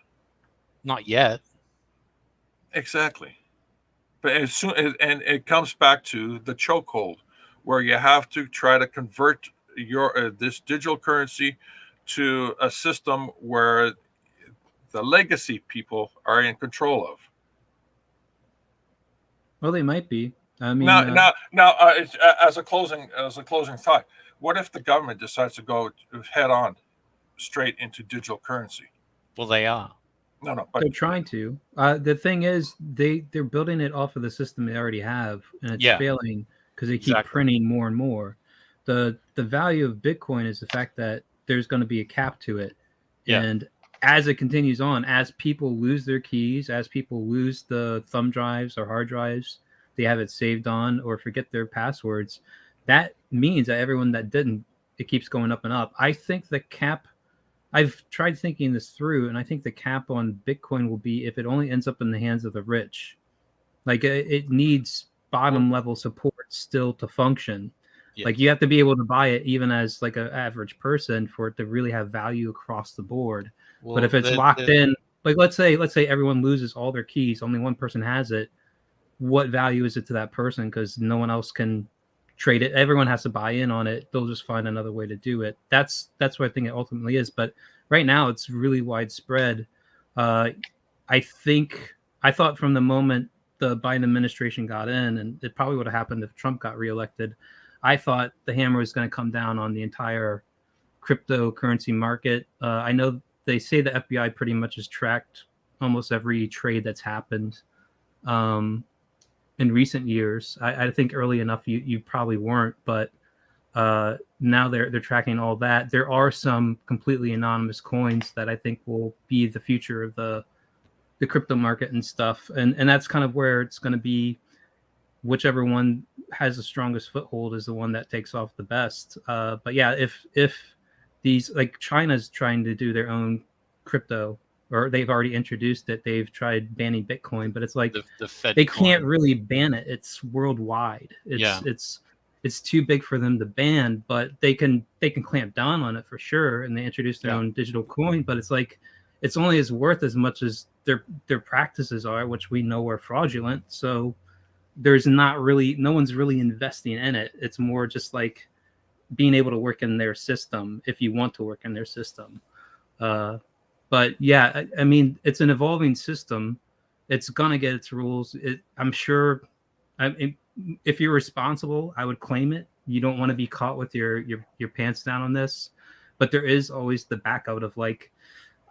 Not yet. Exactly. But as soon and it comes back to the chokehold, where you have to try to convert your this digital currency to a system where the legacy people are in control of. Well, they might be. I mean, now, as a closing thought, what if the government decides to go head on straight into digital currency? Well, they are. But they're trying to. The thing is, they're building it off of the system they already have, and it's failing because they keep printing more and more. The value of Bitcoin is the fact that there's going to be a cap to it, and as it continues on, as people lose their keys, as people lose the thumb drives or hard drives they have it saved on, or forget their passwords, that means that everyone that didn't, it keeps going up and up. I think the cap, I've tried thinking this through, and I think the cap on Bitcoin will be if it only ends up in the hands of the rich. Like, it needs bottom level support still to function. Yes. Like, you have to be able to buy it even as like an average person for it to really have value across the board. Well, but if it's locked in, like let's say everyone loses all their keys, only one person has it, what value is it to that person? Because no one else can trade it. Everyone has to buy in on it. They'll just find another way to do it. That's what I think it ultimately is. But right now it's really widespread. I thought from the moment the Biden administration got in, and it probably would have happened if Trump got reelected, I thought the hammer was going to come down on the entire cryptocurrency market. I know they say the FBI pretty much has tracked almost every trade that's happened in recent years. I think early enough you probably weren't, but now they're tracking all that. There are some completely anonymous coins that I think will be the future of the crypto market and stuff, and that's kind of where it's going to be. Whichever one has the strongest foothold is the one that takes off the best. But yeah, if these, like, China's trying to do their own crypto, or they've already introduced it. They've tried banning Bitcoin, but it's like the Fed they can't really ban it. It's worldwide. It's too big for them to ban, but they can clamp down on it for sure. And they introduced their own digital coin, but it's like it's only as worth as much as their practices are, which we know are fraudulent. So there's no one's really investing in it. It's more just like being able to work in their system if you want to work in their system. But yeah, I mean, it's an evolving system. It's gonna get its rules. I'm sure. If you're responsible, I would claim it you don't want to be caught with your pants down on this. But there is always the backout of like,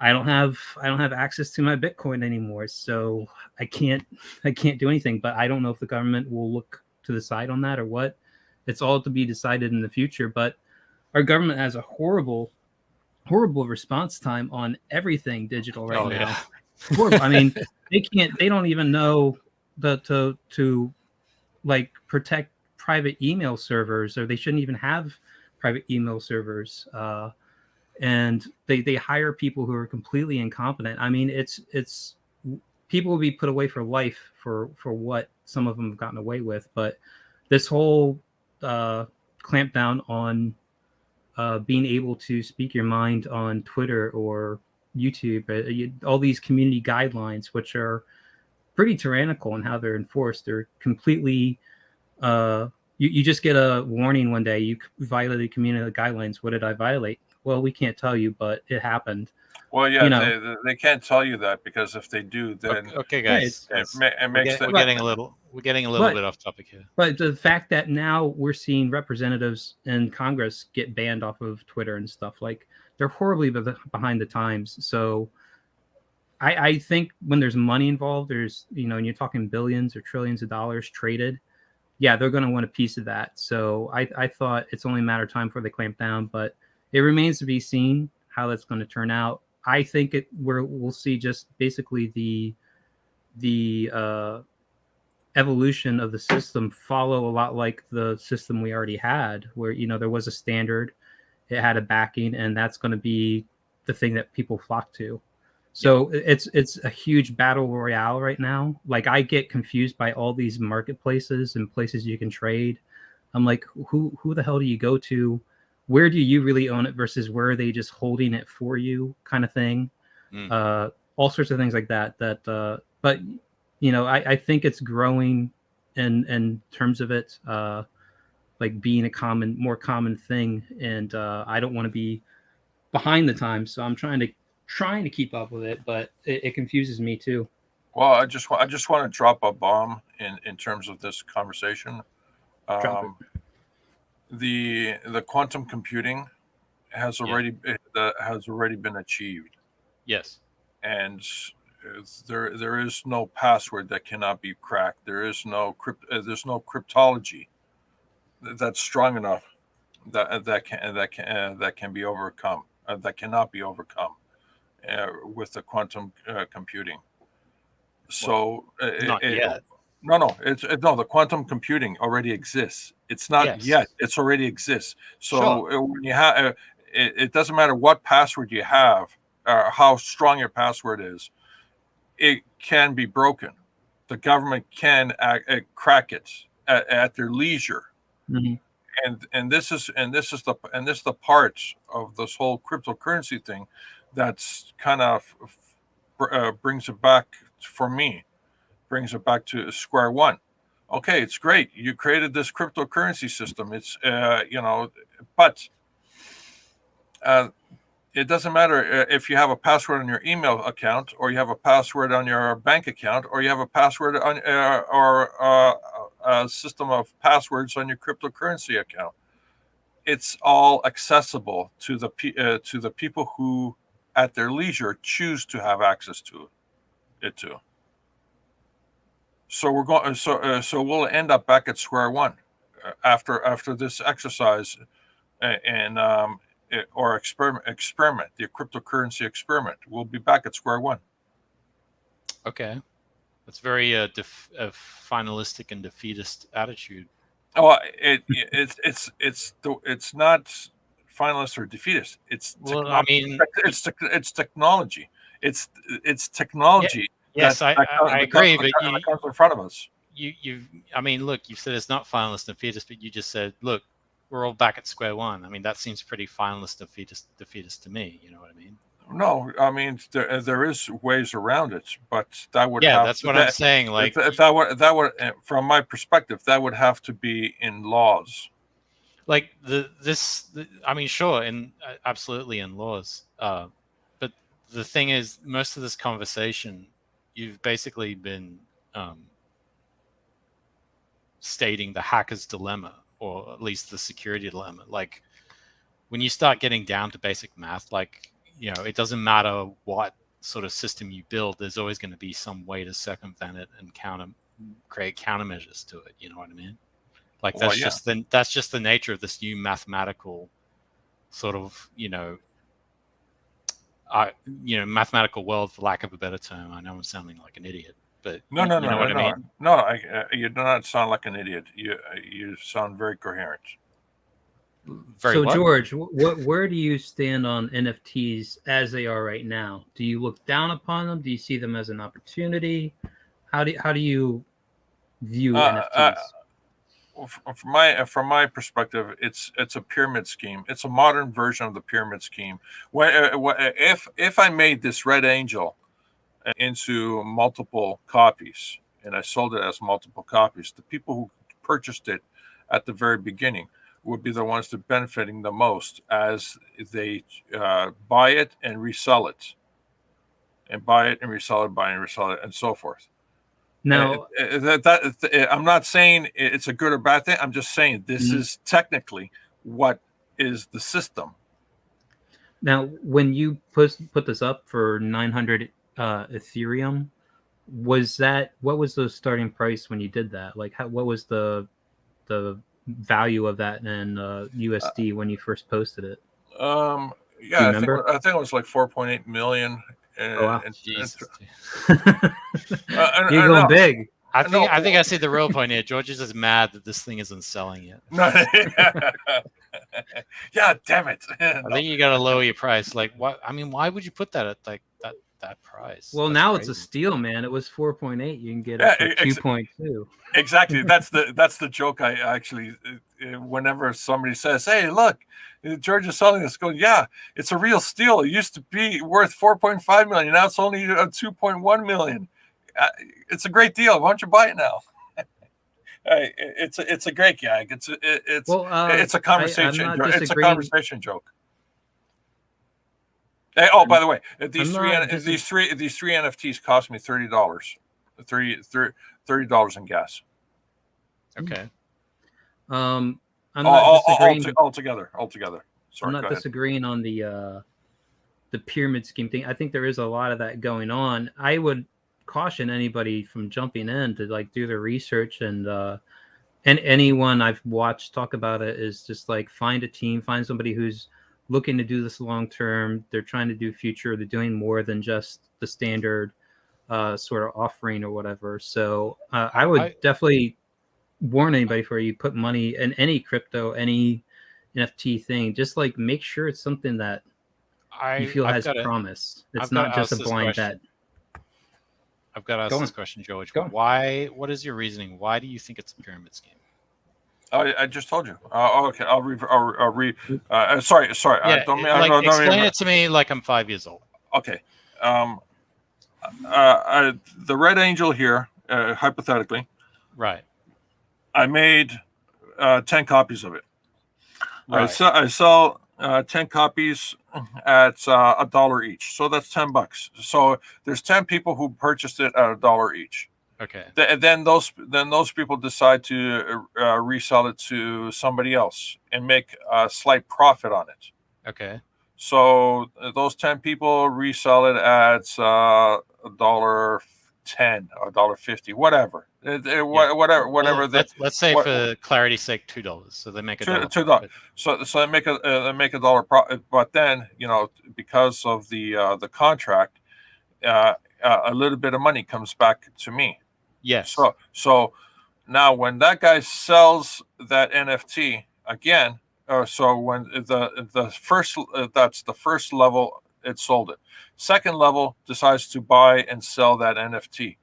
I don't have access to my Bitcoin anymore, so I can't do anything. But I don't know if the government will look to the side on that or what. It's all to be decided in the future. But our government has a horrible response time on everything digital right now. Yeah. Horrible. I mean, they don't even know to like protect private email servers, or they shouldn't even have private email servers. And they hire people who are completely incompetent. I mean, it's people will be put away for life for what some of them have gotten away with. But this whole clampdown on being able to speak your mind on Twitter or YouTube, all these community guidelines, which are pretty tyrannical in how they're enforced. They're completely you just get a warning one day, you violated community guidelines. What did I violate? Well, we can't tell you, but it happened. Well, yeah, they can't tell you that, because if they do, then okay, guys, we're getting a little bit off topic here. But the fact that now we're seeing representatives in Congress get banned off of Twitter and stuff, like, they're horribly behind the times. So I think when there's money involved, there's, and you're talking billions or trillions of dollars traded, yeah, they're going to want a piece of that. So I thought it's only a matter of time before they clamp down, but it remains to be seen how that's going to turn out. I think we'll see just basically the evolution of the system follow a lot like the system we already had, where there was a standard, it had a backing, and that's going to be the thing that people flock to. So it's a huge battle royale right now. Like, I get confused by all these marketplaces and places you can trade. I'm like, who the hell do you go to? Where do you really own it versus where are they just holding it for you, kind of thing? All sorts of things like that. But I think it's growing in terms of it, like being a more common thing. And I don't want to be behind the times, so I'm trying to keep up with it, but it confuses me too. Well, I just want to drop a bomb in terms of this conversation. The quantum computing has already been achieved. Yes, and there is no password that cannot be cracked. There's no cryptology that's strong enough that can be overcome. That cannot be overcome with the quantum computing. So not yet. No, the quantum computing already exists. It's not yet. It's already exists. So when you have, it doesn't matter what password you have, or how strong your password is, it can be broken. The government can crack it at their leisure. Mm-hmm. And this is the part of this whole cryptocurrency thing that's kind of brings it back to square one. Okay, it's great. You created this cryptocurrency system. It's but it doesn't matter if you have a password on your email account, or you have a password on your bank account, or you have a password on or a system of passwords on your cryptocurrency account. It's all accessible to the people who, at their leisure, choose to have access to it too. So we're going. So we'll end up back at square one after this exercise, or experiment, the cryptocurrency experiment. We'll be back at square one. Okay, that's very finalistic and defeatist attitude. Oh, it's not finalist or defeatist. It's it's technology. It's technology. Yes, I agree, but it comes in front of us. I mean, look, you said it's not finalist and defeatist, but you just said, look, we're all back at square one. I mean, that seems pretty finalist and defeatist to me. You know what I mean? No, I mean there is ways around it, but that would that's what I'm saying. Like, if that would from my perspective, that would have to be in laws. Like I mean, sure, and absolutely in laws. But the thing is, most of this conversation, you've basically been stating the hacker's dilemma, or at least the security dilemma. Like when you start getting down to basic math, like, it doesn't matter what sort of system you build, there's always going to be some way to circumvent it and create countermeasures to it. You know what I mean? Like that's just the nature of this new mathematical sort of, mathematical world, for lack of a better term. I know I'm sounding like an idiot, but No, you know what I mean? No, you do not sound like an idiot. You sound very coherent. So, George, where do you stand on NFTs as they are right now? Do you look down upon them? Do you see them as an opportunity? How do you view NFTs? From my perspective, it's a pyramid scheme. It's a modern version of the pyramid scheme. If I made this Red Angel into multiple copies and I sold it as multiple copies, the people who purchased it at the very beginning would be the ones that are benefiting the most as they buy it and resell it, and buy it and resell it, buy and resell it, and so forth. Now, I'm not saying it's a good or bad thing. I'm just saying this is technically what is the system. Now, when you put this up for 900 Ethereum, what was the starting price when you did that? Like, what was the value of that in USD when you first posted it? Yeah, I think it was like 4.8 million. Wow. You're going big. I think I see the real point here. George is just mad that this thing isn't selling yet. Yeah, damn it. I think you got to lower your price. Like, what? I mean, why would you put that at like that price? Well, that's now crazy. It's a steal, man. It was 4.8. You can get it for 2.2. Exactly. That's the joke. I actually, whenever somebody says, "Hey, look, George is selling this," go, "Yeah, it's a real steal. It used to be worth 4.5 million. Now it's only 2.1 million. It's a great deal. Why don't you buy it now?" It's a great gag. It's a conversation. It's a conversation joke. Hey, oh, by the way, these three NFTs cost me $30. $30 in gas. Okay. I'm not disagreeing. Altogether. Sorry, I'm not disagreeing on the pyramid scheme thing. I think there is a lot of that going on. I would caution anybody from jumping in to like do the research, and anyone I've watched talk about it is just like find a team, find somebody who's looking to do this long term. They're trying to do future. They're doing more than just the standard sort of offering or whatever. So I would definitely warn anybody before you put money in any crypto, any NFT thing. Just like make sure it's something that you feel has promise. It's not just a blind bet. I've got to ask this question, George. Why? What is your reasoning? Why do you think it's a pyramid scheme? I just told you. Okay, I'll read. Sorry. Yeah, explain it to me like I'm 5 years old. Okay. The Red Angel here, hypothetically. Right. I made 10 copies of it. Right. I sell 10 copies at $1 each. So that's $10. So there's 10 people who purchased it at $1 each. Okay. Then those people decide to resell it to somebody else and make a slight profit on it. Okay. So those 10 people resell it at $1.10 or $1.50, whatever. Whatever. Let's say for clarity's sake, $2. So they make $2. So they make a dollar profit. But then because of the contract, a little bit of money comes back to me. Yes. So now when that guy sells that NFT again, so when the first that's the first level, it sold it. Second level decides to buy and sell that NFT.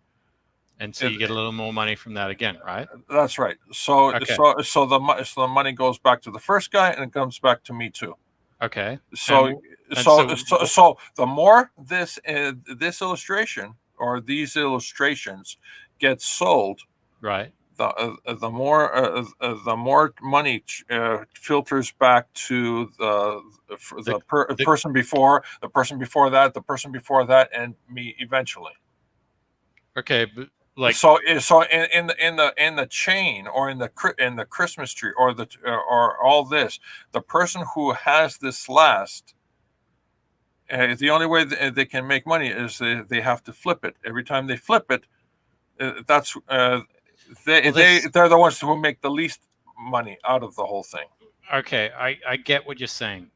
And so you get a little more money from that again, right? That's right. So the money goes back to the first guy and it comes back to me too. Okay. So the more this illustration or these illustrations get sold, right, the more money filters back to the person before, the person before that, and me eventually. Okay, Like so in the chain or in the Christmas tree or all this, the person who has this last, the only way they can make money is they have to flip it. Every time they flip it, that's they're the ones who make the least money out of the whole thing. Okay, I get what you're saying.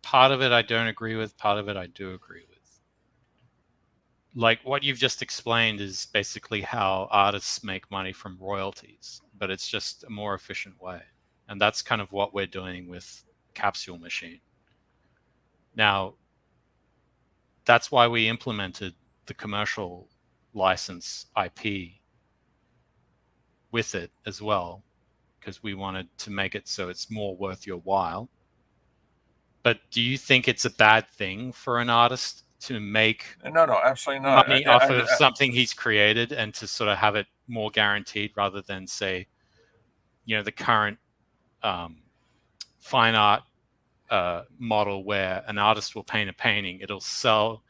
Part of it I don't agree with, part of it I do agree with. Like what you've just explained is basically how artists make money from royalties, but it's just a more efficient way. And that's kind of what we're doing with Capsule Machine. Now, that's why we implemented the commercial license IP with it as well, because we wanted to make it so it's more worth your while. But do you think it's a bad thing for an artist to make no, absolutely not. money off of something he's created and to sort of have it more guaranteed rather than, say, the current fine art model where an artist will paint a painting, it'll sell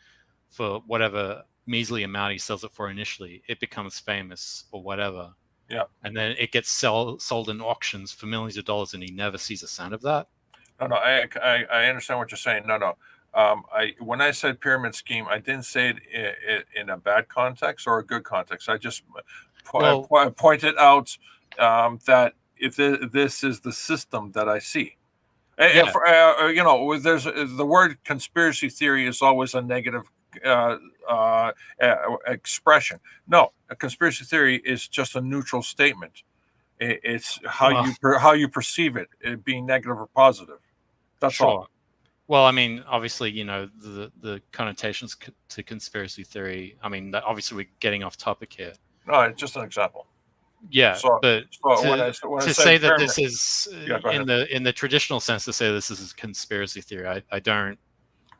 for whatever measly amount he sells it for initially, it becomes famous or whatever. Yeah. And then it gets sold in auctions for millions of dollars and he never sees a cent of that. No, I understand what you're saying. No. When I said pyramid scheme, I didn't say it in a bad context or a good context. I just pointed out that if this is the system that I see. Yeah. There's the word conspiracy theory is always a negative expression. No, a conspiracy theory is just a neutral statement. It's how you perceive it being negative or positive. That's all. Well, I mean, obviously, the connotations to conspiracy theory. I mean, obviously, we're getting off topic here. No, it's just an example. Yeah, to say that this is in the traditional sense, to say this is a conspiracy theory, I don't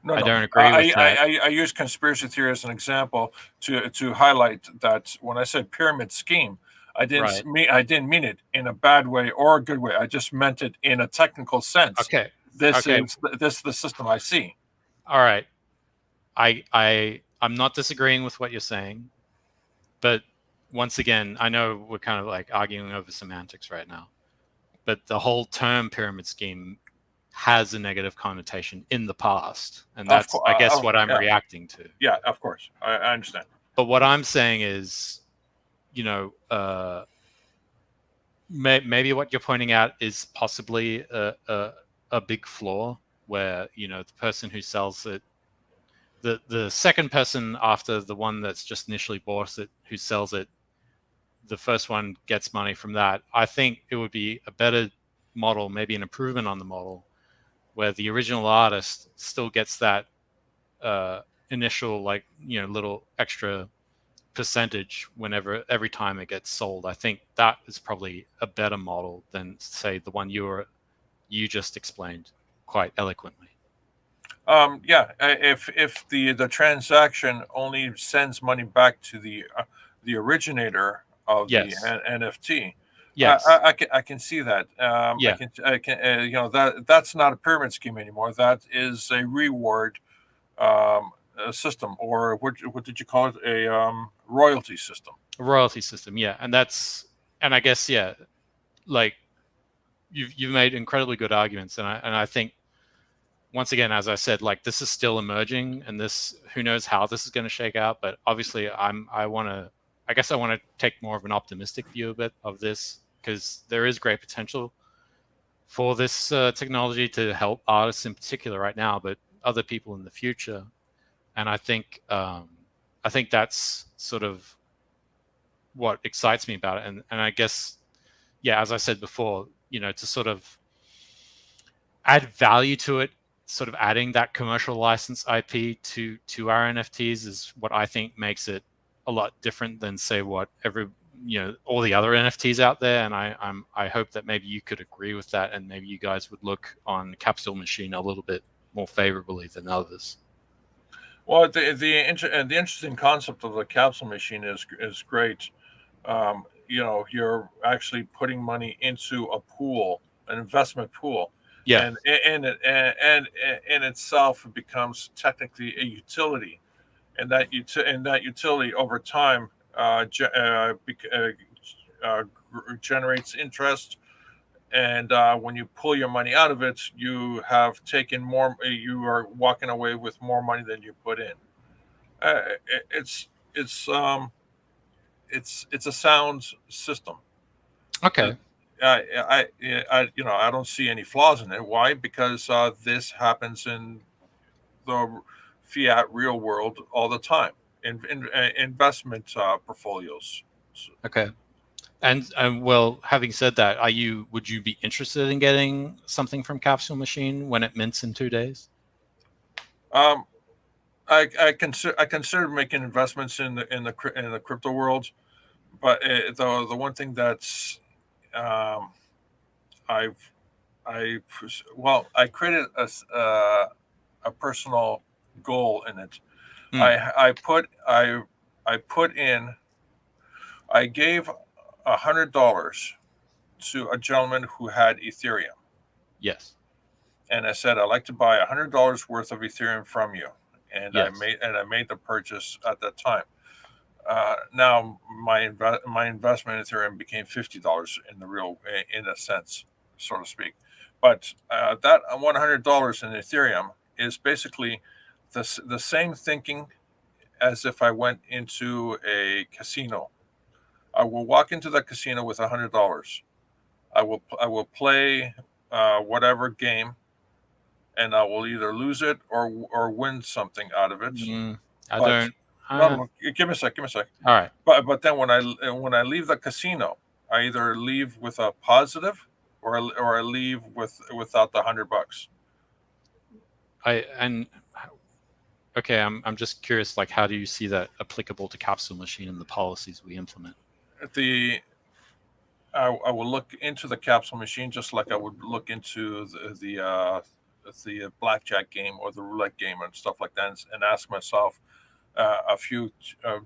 agree with that. I use conspiracy theory as an example to highlight that when I said pyramid scheme, I didn't mean it in a bad way or a good way. I just meant it in a technical sense. Okay. This is the system I see. All right. I'm not disagreeing with what you're saying, but once again, I know we're kind of like arguing over semantics right now, but the whole term pyramid scheme has a negative connotation in the past, and that's I guess what I'm reacting to. Yeah, of course, I understand. But what I'm saying is, maybe what you're pointing out is possibly a big flaw where the person who sells it, the second person after the one that's just initially bought it who sells it, the first one gets money from that. I think it would be a better model, maybe an improvement on the model, where the original artist still gets that initial little extra percentage every time it gets sold. I think that is probably a better model than, say, the one you just explained quite eloquently. If the transaction only sends money back to the originator of the NFT, yes, I can see that. I can that's not a pyramid scheme anymore. That is a reward system, or what did you call it? A royalty system. A royalty system, yeah, and I guess like you've made incredibly good arguments, and I think, once again, as I said, like, this is still emerging, and who knows how this is going to shake out. But obviously, I want to take more of an optimistic view of this, because there is great potential for this technology to help artists in particular right now, but other people in the future. And I think that's sort of what excites me about it. And I guess, as I said before, to sort of add value to it, sort of adding that commercial license IP to our NFTs is what I think makes it a lot different than, say, what all the other NFTs out there. And I hope that maybe you could agree with that, and maybe you guys would look on Capsule Machine a little bit more favorably than others. Well, the interesting concept of the Capsule Machine is great. You're actually putting money into a pool, an investment pool. Yeah. And in itself, it becomes technically a utility, and that utility over time generates interest, and when you pull your money out of it, you have taken more. You are walking away with more money than you put in. Uh, it's it's um it's a sound system. Okay. I don't see any flaws in it. Why? Because this happens in the fiat real world all the time in investment portfolios. Okay. And well, having said that, would you be interested in getting something from Capsule Machine when it mints in 2 days? Um, I consider making investments in the crypto world, but the one thing that's I've I I created a personal goal in it. I put in I gave $100 to a gentleman who had Ethereum. Yes. And I said, I'd like to buy $100 worth of Ethereum from you. And yes. I made the purchase at that time. Now my investment in Ethereum became $50 in a sense, so to speak. But that $100 in Ethereum is basically the same thinking as if I went into a casino. I will walk into the casino with $100. I will play whatever game, and I will either lose it or win something out of it. No, give me a sec. All right. But then when I leave the casino, I either leave with a positive or I leave without the $100. Okay, I'm just curious, like, how do you see that applicable to Capsule Machine and the policies we implement? I will look into the Capsule Machine just like I would look into the blackjack game or the roulette game and stuff like that, and ask myself a few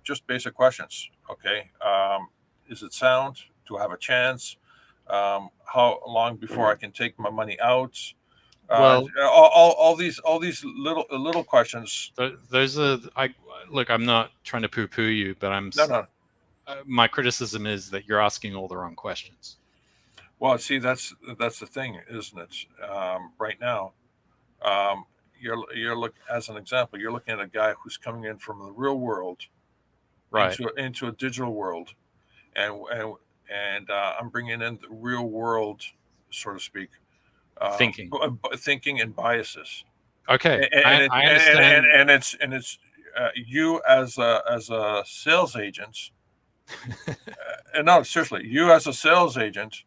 just basic questions. Okay, is it sound? Do I have a chance? How long before I can take my money out? All these little questions. Those are look. I'm not trying to poo-poo you, but no. My criticism is that you're asking all the wrong questions. Well, see, that's the thing, isn't it? Right now, you're as an example, you're looking at a guy who's coming in from the real world, right, into a digital world, and I'm bringing in the real world, so to speak, thinking and biases. Okay, I understand. And it's you as a sales agent. No, seriously, you as a sales agent,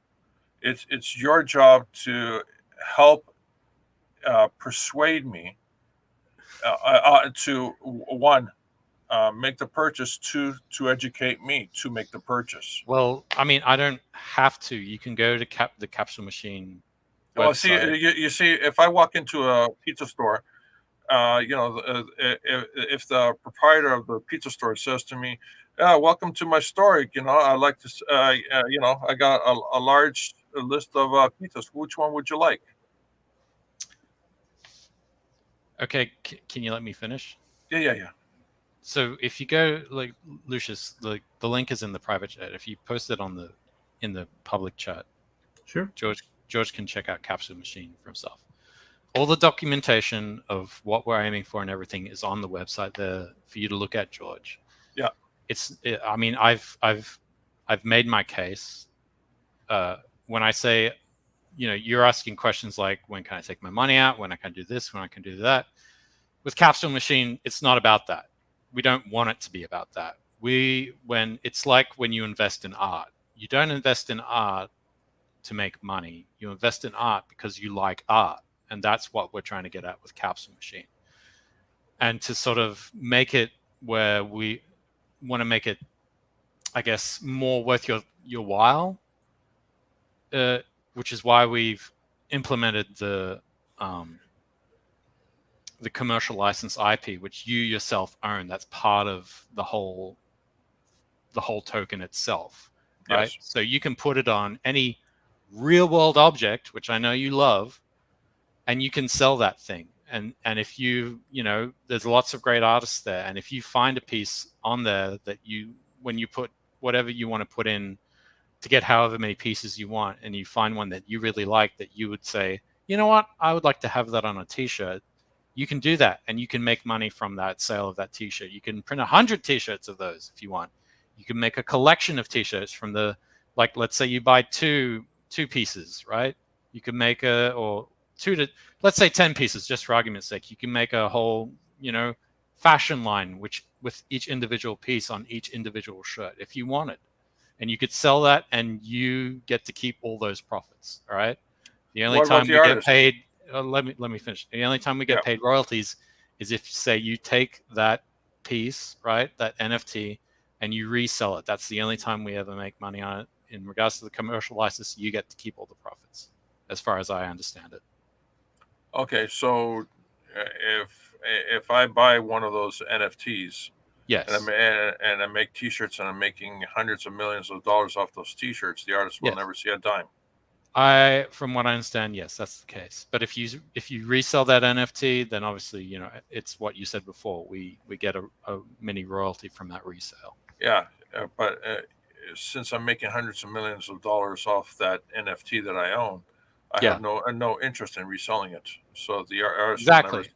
it's your job to help persuade me to one, make the purchase, to educate me to make the purchase. Well, I mean, I don't have to. You can go to the Capsule Machine website. Well, see, you see, if I walk into a pizza store, if the proprietor of the pizza store says to me, welcome to my store, I'd like to, I got a large list of pizzas. Which one would you like? Okay, can you let me finish? Yeah. So if you go, like, Lucius, the link is in the private chat. If you post it in the public chat, sure, George can check out Capsule Machine for himself. All the documentation of what we're aiming for and everything is on the website there for you to look at, George. Yeah. I mean, I've made my case. When I say, you're asking questions like, when can I take my money out? When I can do this? When I can do that? With Capsule Machine, it's not about that. We don't want it to be about that. It's like when you invest in art. You don't invest in art to make money. You invest in art because you like art. And that's what we're trying to get at with Capsule Machine. And to sort of make it where we want to make it, I guess, more worth your while, which is why we've implemented the commercial license IP, which you yourself own. That's part of the whole token itself, right? Yes. So you can put it on any real world object, which I know you love, and you can sell that thing. And if there's lots of great artists there, and if you find a piece on there that you when you put whatever you want to put in to get however many pieces you want, and you find one that you really like that you would say, you know what, I would like to have that on a t-shirt, you can do that, and you can make money from that sale of that t-shirt. You can print 100 t-shirts of those if you want. You can make a collection of t-shirts from the, like, let's say you buy two pieces, right? You can make let's say 10 pieces, just for argument's sake. You can make a whole, fashion line, which with each individual piece on each individual shirt if you wanted. And you could sell that, and you get to keep all those profits. All right. The only time we get paid, let me finish. The only time we get paid royalties is if, say, you take that piece, right, that NFT, and you resell it. That's the only time we ever make money on it. In regards to the commercial license, you get to keep all the profits, as far as I understand it. Okay, so if I buy one of those NFTs, yes, and I make T-shirts, and I'm making hundreds of millions of dollars off those T-shirts, the artist will never see a dime. From what I understand, yes, that's the case. But if you resell that NFT, then obviously, it's what you said before. We get a mini royalty from that resale. Yeah, but since I'm making hundreds of millions of dollars off that NFT that I own, I have no interest in reselling it. So the artist exactly.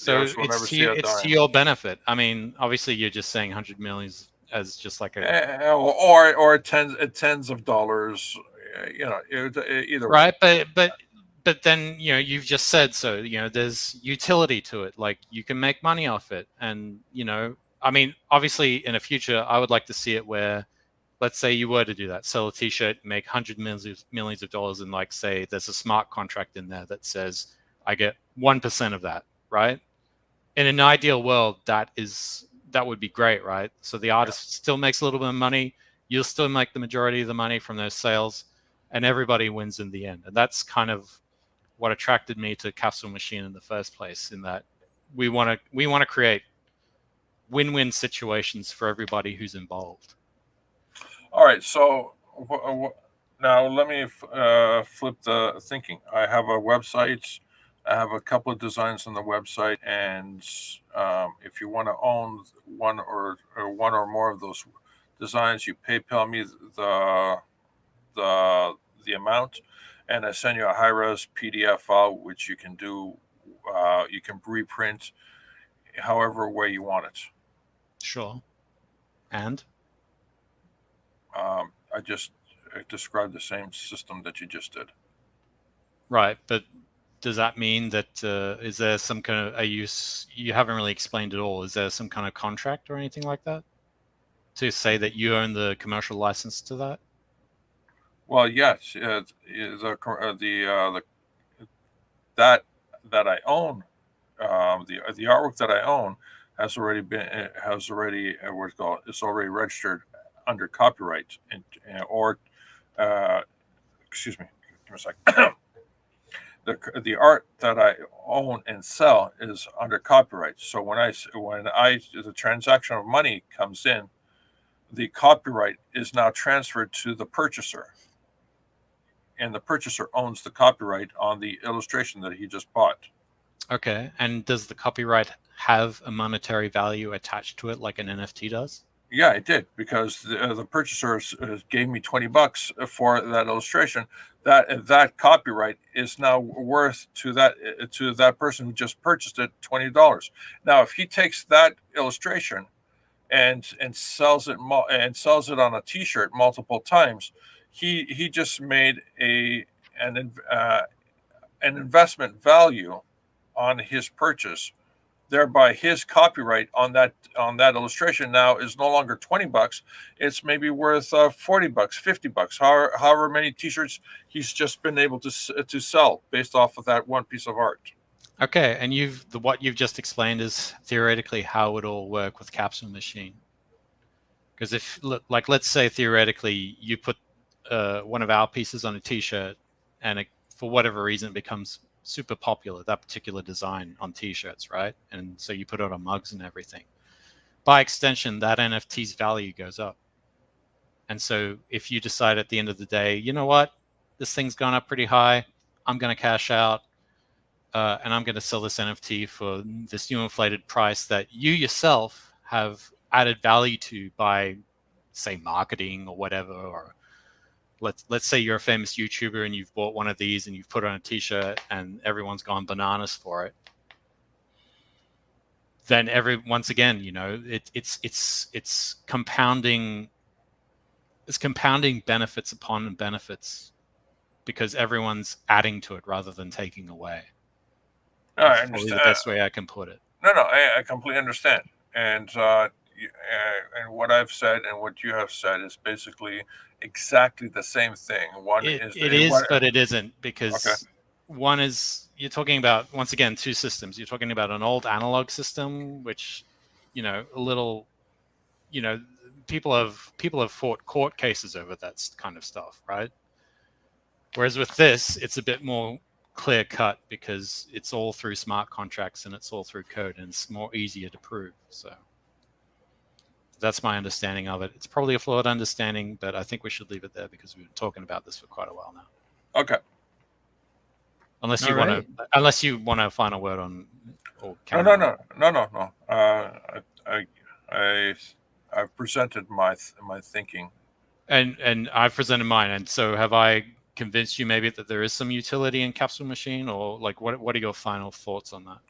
Will never see a dime. It's to your benefit. I mean, obviously, you're just saying 100 million as just like a or tens of dollars. Either right, way. But then you've just said so. There's utility to it. Like, you can make money off it, and I mean, obviously, in the future, I would like to see it where, let's say you were to do that, sell a T-shirt, make hundreds of millions of dollars, and, like, say there's a smart contract in there that says I get 1% of that, right? In an ideal world, that would be great, right? So the artist still makes a little bit of money. You'll still make the majority of the money from those sales, and everybody wins in the end. And that's kind of what attracted me to Capsule Machine in the first place, in that we want to create win-win situations for everybody who's involved. All right, so now let me flip the thinking. I have a website. I have a couple of designs on the website, and if you want to own one or more of those designs, you PayPal me the amount, and I send you a high-res PDF file, which you can do. You can reprint however way you want it. Sure. And I just described the same system that you just did. Right, but does that mean that is there some kind of you haven't really explained at all? Is there some kind of contract or anything like that to say that you own the commercial license to that? Well, yes, that I own, the artwork that I own it's already registered under copyright, excuse me, give me a second. The art that I own and sell is under copyright. So when the transaction of money comes in, the copyright is now transferred to the purchaser, and the purchaser owns the copyright on the illustration that he just bought. Okay, and does the copyright have a monetary value attached to it like an NFT does? Yeah, it did, because the purchaser gave me $20 for that illustration. That copyright is now worth to that person who just purchased it $20. Now, if he takes that illustration and sells it on a T-shirt multiple times, he just made an investment value on his purchase. Thereby, his copyright on that illustration now is no longer $20. It's maybe worth $40, $50, however many T-shirts he's just been able to sell based off of that one piece of art. Okay, and what you've just explained is theoretically how it all work with Capsule Machine. Because if, like, let's say theoretically you put one of our pieces on a T-shirt, and for whatever reason it becomes super popular, that particular design on T-shirts, right? And so you put it on mugs and everything. By extension, that NFT's value goes up. And so if you decide at the end of the day, you know what, this thing's gone up pretty high, I'm going to cash out, and I'm going to sell this NFT for this new inflated price that you yourself have added value to by say marketing or whatever, or let's say you're a famous YouTuber and you've bought one of these and you've put it on a t-shirt and everyone's gone bananas for it, then once again, it's compounding benefits upon benefits, because everyone's adding to it rather than taking away. I That's probably understand. the best way I can put it. No, I completely understand. And what I've said and what you have said is basically exactly the same thing. It is, but it isn't, because one is, you're talking about, once again, two systems. You're talking about an old analog system, which, a little, people have fought court cases over that kind of stuff, right? Whereas with this, it's a bit more clear cut, because it's all through smart contracts and it's all through code, and it's more easier to prove. So that's my understanding of it. It's probably a flawed understanding, but I think we should leave it there, because we've been talking about this for quite a while now. Okay. Unless you want a final word on. No. I've presented my thinking, and I've presented mine. And so, have I convinced you maybe that there is some utility in Capsule Machine, or like what are your final thoughts on that?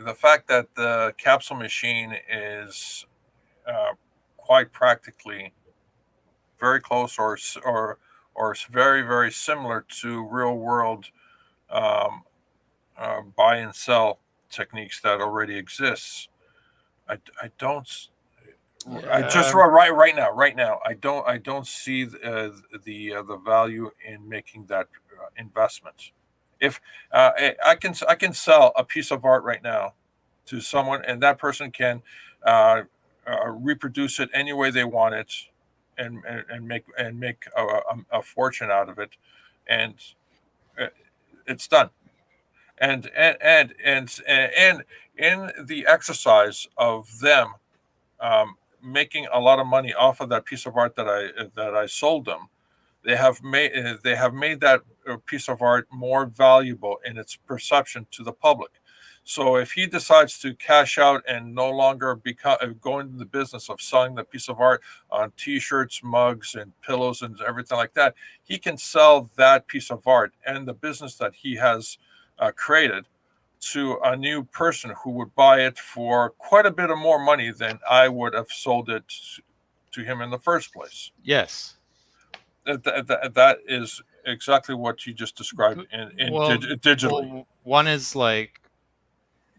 The fact that the Capsule Machine is quite practically very close or very, very similar to real world buy and sell techniques that already exists. I don't. Yeah. I just right now. I don't see the value in making that investment. If I can sell a piece of art right now to someone, and that person can reproduce it any way they want it, and make a fortune out of it, and it's done. And in the exercise of them making a lot of money off of that piece of art that I sold them, they have made that piece of art more valuable in its perception to the public. So if he decides to cash out and no longer go into the business of selling the piece of art on T-shirts, mugs, and pillows and everything like that, he can sell that piece of art and the business that he has created to a new person who would buy it for quite a bit of more money than I would have sold it to him in the first place. Yes. That is exactly what you just described digitally. Well, one is like,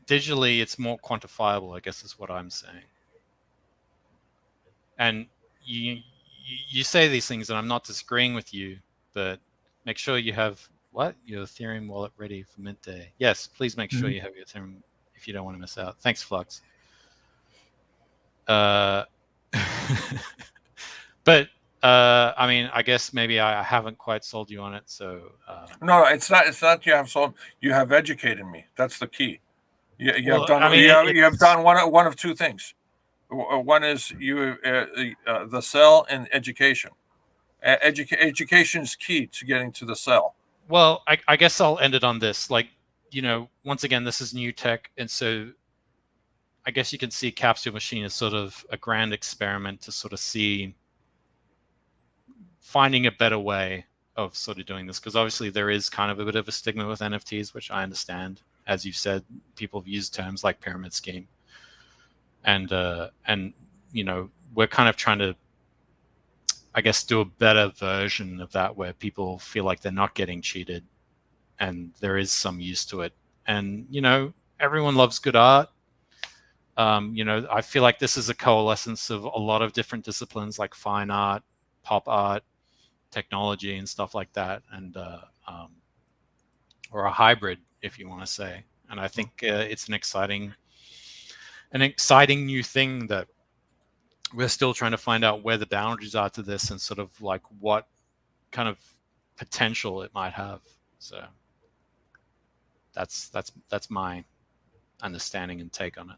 digitally, it's more quantifiable, I guess is what I'm saying. And you say these things, and I'm not disagreeing with you, but make sure you have your Ethereum wallet ready for mint day. Yes, please make sure you have your Ethereum if you don't want to miss out. Thanks, Flux. But I mean, I guess maybe I haven't quite sold you on it. So no, it's not. You have sold. You have educated me. That's the key. You have done. You have done one of two things. One is the sell and education. Education is key to getting to the sell. Well, I guess I'll end it on this. Like, once again, this is new tech, and so I guess you can see Capsule Machine as sort of a grand experiment to sort of see finding a better way of sort of doing this, because obviously there is kind of a bit of a stigma with NFTs, which I understand. As you said, people have used terms like pyramid scheme, and we're kind of trying to, I guess, do a better version of that, where people feel like they're not getting cheated and there is some use to it. And, everyone loves good art. I feel like this is a coalescence of a lot of different disciplines, like fine art, pop art, technology, and stuff like that. And, or a hybrid, if you want to say. And I think it's an exciting new thing that we're still trying to find out where the boundaries are to this, and sort of like what kind of potential it might have. So that's my understanding and take on it.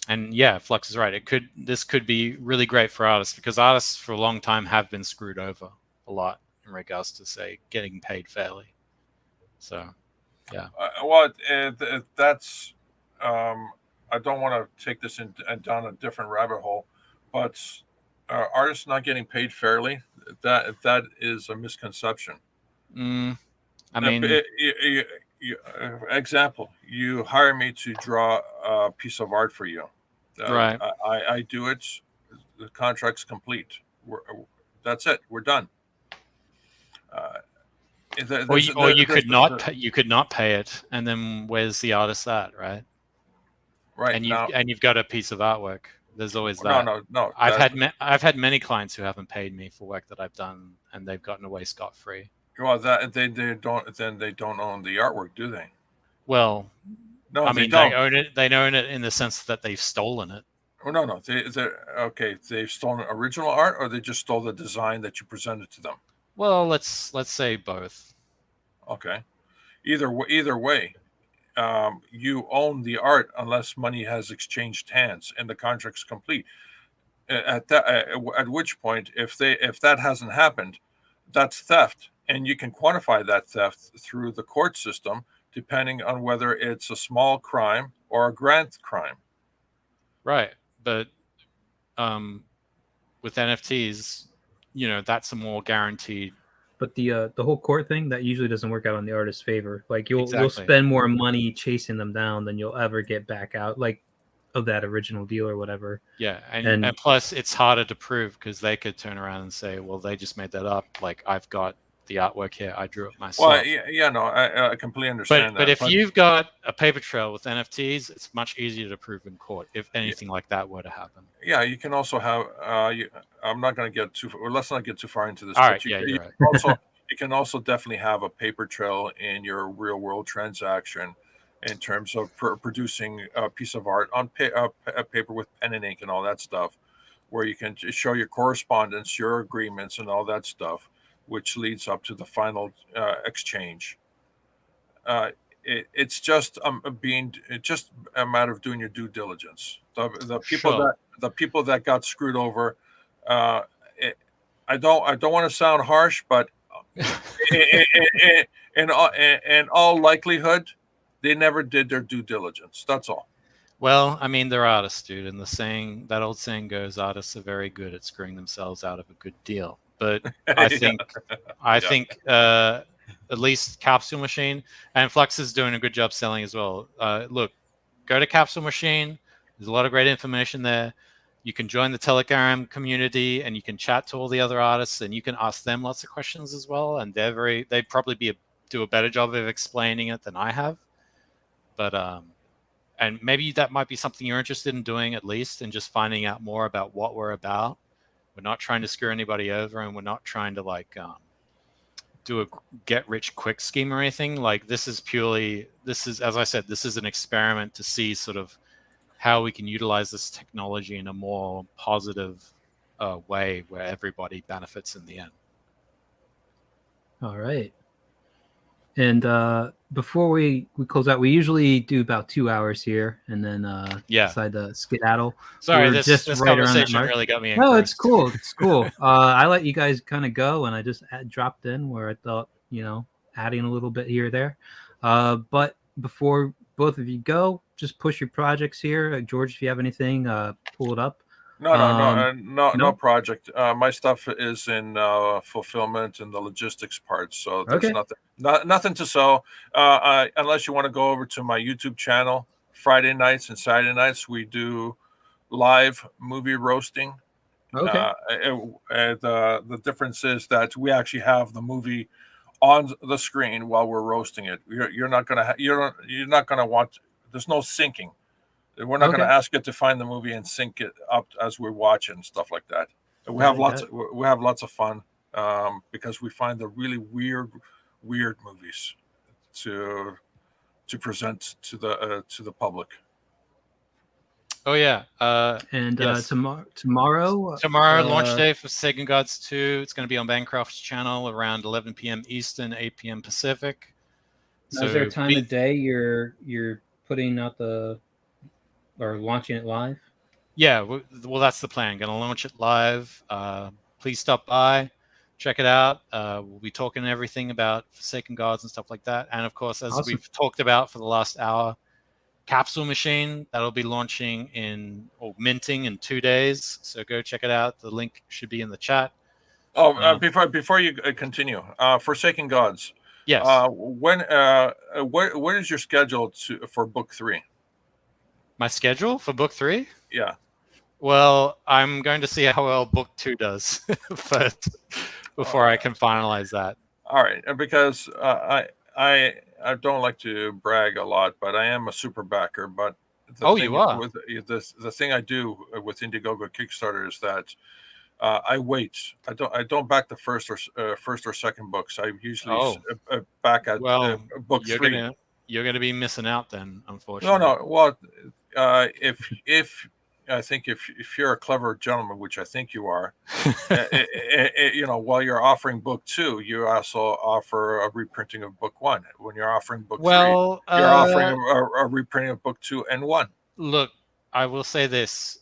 And yeah, Flux is right. This could be really great for artists, because artists for a long time have been screwed over a lot in regards to, say, getting paid fairly. So, yeah. That's don't want to take this in and down a different rabbit hole, but artists not getting paid fairly, that is a misconception. I mean, example, you hire me to draw a piece of art for you. Right. I do it. The contract's complete. That's it. We're done. Or you could not pay it, and then where's the artist at, right? Right. And you've got a piece of artwork. There's always that. No. I've had many clients who haven't paid me for work that I've done, and they've gotten away scot-free. Well, that they don't. Then they don't own the artwork, do they? Well, no. I mean, they own it. They own it in the sense that they've stolen it. Oh no. They've stolen original art, or they just stole the design that you presented to them. Well, let's say both. Okay. Either way, you own the art unless money has exchanged hands and the contract's complete. At which point, if that hasn't happened, that's theft, and you can quantify that theft through the court system, depending on whether it's a small crime or a grand crime. Right, but with NFTs, that's a more guaranteed. But the whole court thing, that usually doesn't work out in the artist's favor. Like you'll spend more money chasing them down than you'll ever get back out, like of that original deal or whatever. Yeah, and plus it's harder to prove because they could turn around and say, well, they just made that up. Like, I've got the artwork here, I drew it myself. Well, I completely understand that. But if you've got a paper trail with NFTs, it's much easier to prove in court if anything like that were to happen. Yeah, you can also have. I'm not going to get too. Or let's not get too far into this. All right, you're right. You can also definitely have a paper trail in your real world transaction, in terms of producing a piece of art on a paper with pen and ink and all that stuff, where you can show your correspondence, your agreements, and all that stuff, which leads up to the final exchange. It's just just a matter of doing your due diligence. The people that got screwed over. I don't want to sound harsh, but in all likelihood, they never did their due diligence. That's all. Well, I mean, they're artists, dude, and that old saying goes, artists are very good at screwing themselves out of a good deal. But I think at least Capsule Machine and Flux is doing a good job selling as well. Look, go to Capsule Machine. There's a lot of great information there. You can join the Telegram community and you can chat to all the other artists and you can ask them lots of questions as well. And they'd probably do a better job of explaining it than I have. But and maybe that might be something you're interested in doing, at least, and just finding out more about what we're about. We're not trying to screw anybody over, and we're not trying to do a get rich quick scheme or anything. Like, this is, as I said, this is an experiment to see sort of how we can utilize this technology in a more positive way where everybody benefits in the end. All right. And before we close out, we usually do about 2 hours here, and then decide to skedaddle. Sorry, this conversation really got me engrossed. No, it's cool. It's cool. I let you guys kind of go, and I just dropped in where I thought, adding a little bit here or there. But before both of you go, just push your projects here. George, if you have anything, pull it up. No project. My stuff is in fulfillment and the logistics part, so there's nothing to sell. Unless you want to go over to my YouTube channel, Friday nights and Saturday nights, we do live movie roasting. Okay. The difference is that we actually have the movie on the screen while we're roasting it. You're not gonna want. There's no syncing. We're not going to ask you to find the movie and sync it up as we're watching and stuff like that. We have lots of fun because we find the really weird movies to present to the public. Oh yeah, yes. Tomorrow launch day for Forsaken Gods 2. It's going to be on Bancroft's channel around 11 p.m. Eastern, 8 p.m. Pacific. So is there a time of day you're putting out or launching it live? Yeah, well, that's the plan. Going to launch it live. Please stop by, check it out. We'll be talking everything about Forsaken Gods and stuff like that. And of course, as we've talked about for the last hour, capsule machine that'll be launching or minting in 2 days. So go check it out. The link should be in the chat. Oh, before you continue, Forsaken Gods. Yes. What is your schedule for book 3? My schedule for book 3? Yeah. Well, I'm going to see how well book 2 does first before I can finalize that. All right, because I don't like to brag a lot, but I am a super backer. But you are. With the thing I do with Indiegogo Kickstarter is that I wait. I don't back the first or second books. I usually back at book 3. You're gonna be missing out then, unfortunately. No. Well, if I think if you're a clever gentleman, which I think you are, while you're offering book 2, you also offer a reprinting of book 1. When you're offering book 3, you're offering a reprinting of book 2 and 1. Look, I will say this.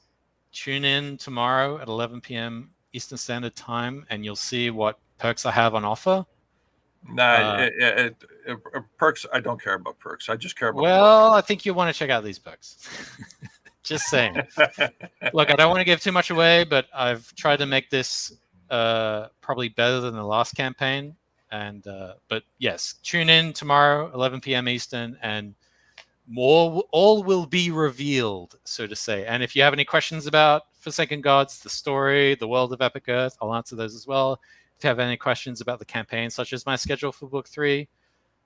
Tune in tomorrow at 11 p.m. Eastern Standard Time, and you'll see what perks I have on offer. Perks, I don't care about perks. I just care about Well, I think you want to check out these perks. Just saying. Look, I don't want to give too much away, but I've tried to make this probably better than the last campaign. But yes, tune in tomorrow, 11 p.m. Eastern, and all will be revealed, so to say. And if you have any questions about Forsaken Gods, the story, the world of Epic Earth, I'll answer those as well. If you have any questions about the campaign, such as my schedule for book 3,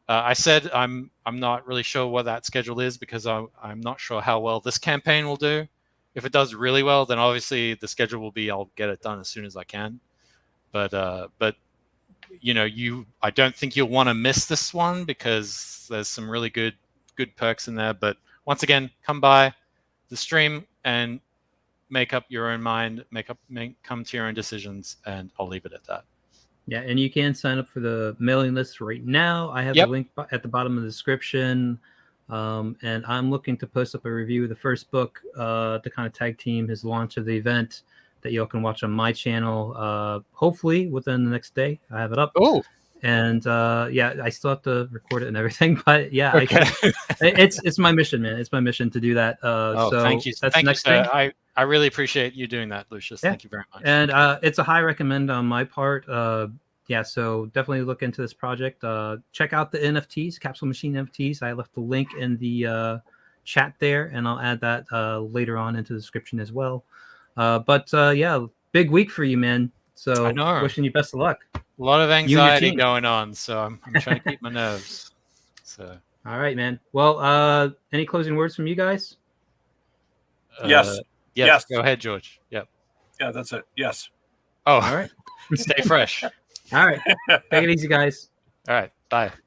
I said I'm not really sure what that schedule is because I'm not sure how well this campaign will do. If it does really well, then obviously the schedule will be I'll get it done as soon as I can. But I don't think you'll want to miss this one because there's some really good perks in there. But once again, come by the stream and make up your own mind, come to your own decisions, and I'll leave it at that. Yeah, and you can sign up for the mailing list right now. I have the link at the bottom of the description. And I'm looking to post up a review of the first book to kind of tag team his launch of the event that y'all can watch on my channel. Hopefully within the next day. I have it up. Oh. And I still have to record it and everything, but yeah, okay. It's my mission, man. It's my mission to do that. So thank you. That's thank next you, thing. I really appreciate you doing that, Lucius. Thank you very much. And it's a high recommend on my part. So definitely look into this project. Check out the NFTs, Capsule Machine NFTs. I left the link in the chat there, and I'll add that later on into the description as well. Big week for you, man. So I know. Wishing you best of luck. A lot of anxiety going on, so I'm trying to keep my nerves. So. All right, man. Well, any closing words from you guys? Yes. Yes. Go ahead, George. Yep. Yeah, that's it. Yes. Oh, all right. Stay fresh. All right. Take it easy, guys. All right. Bye.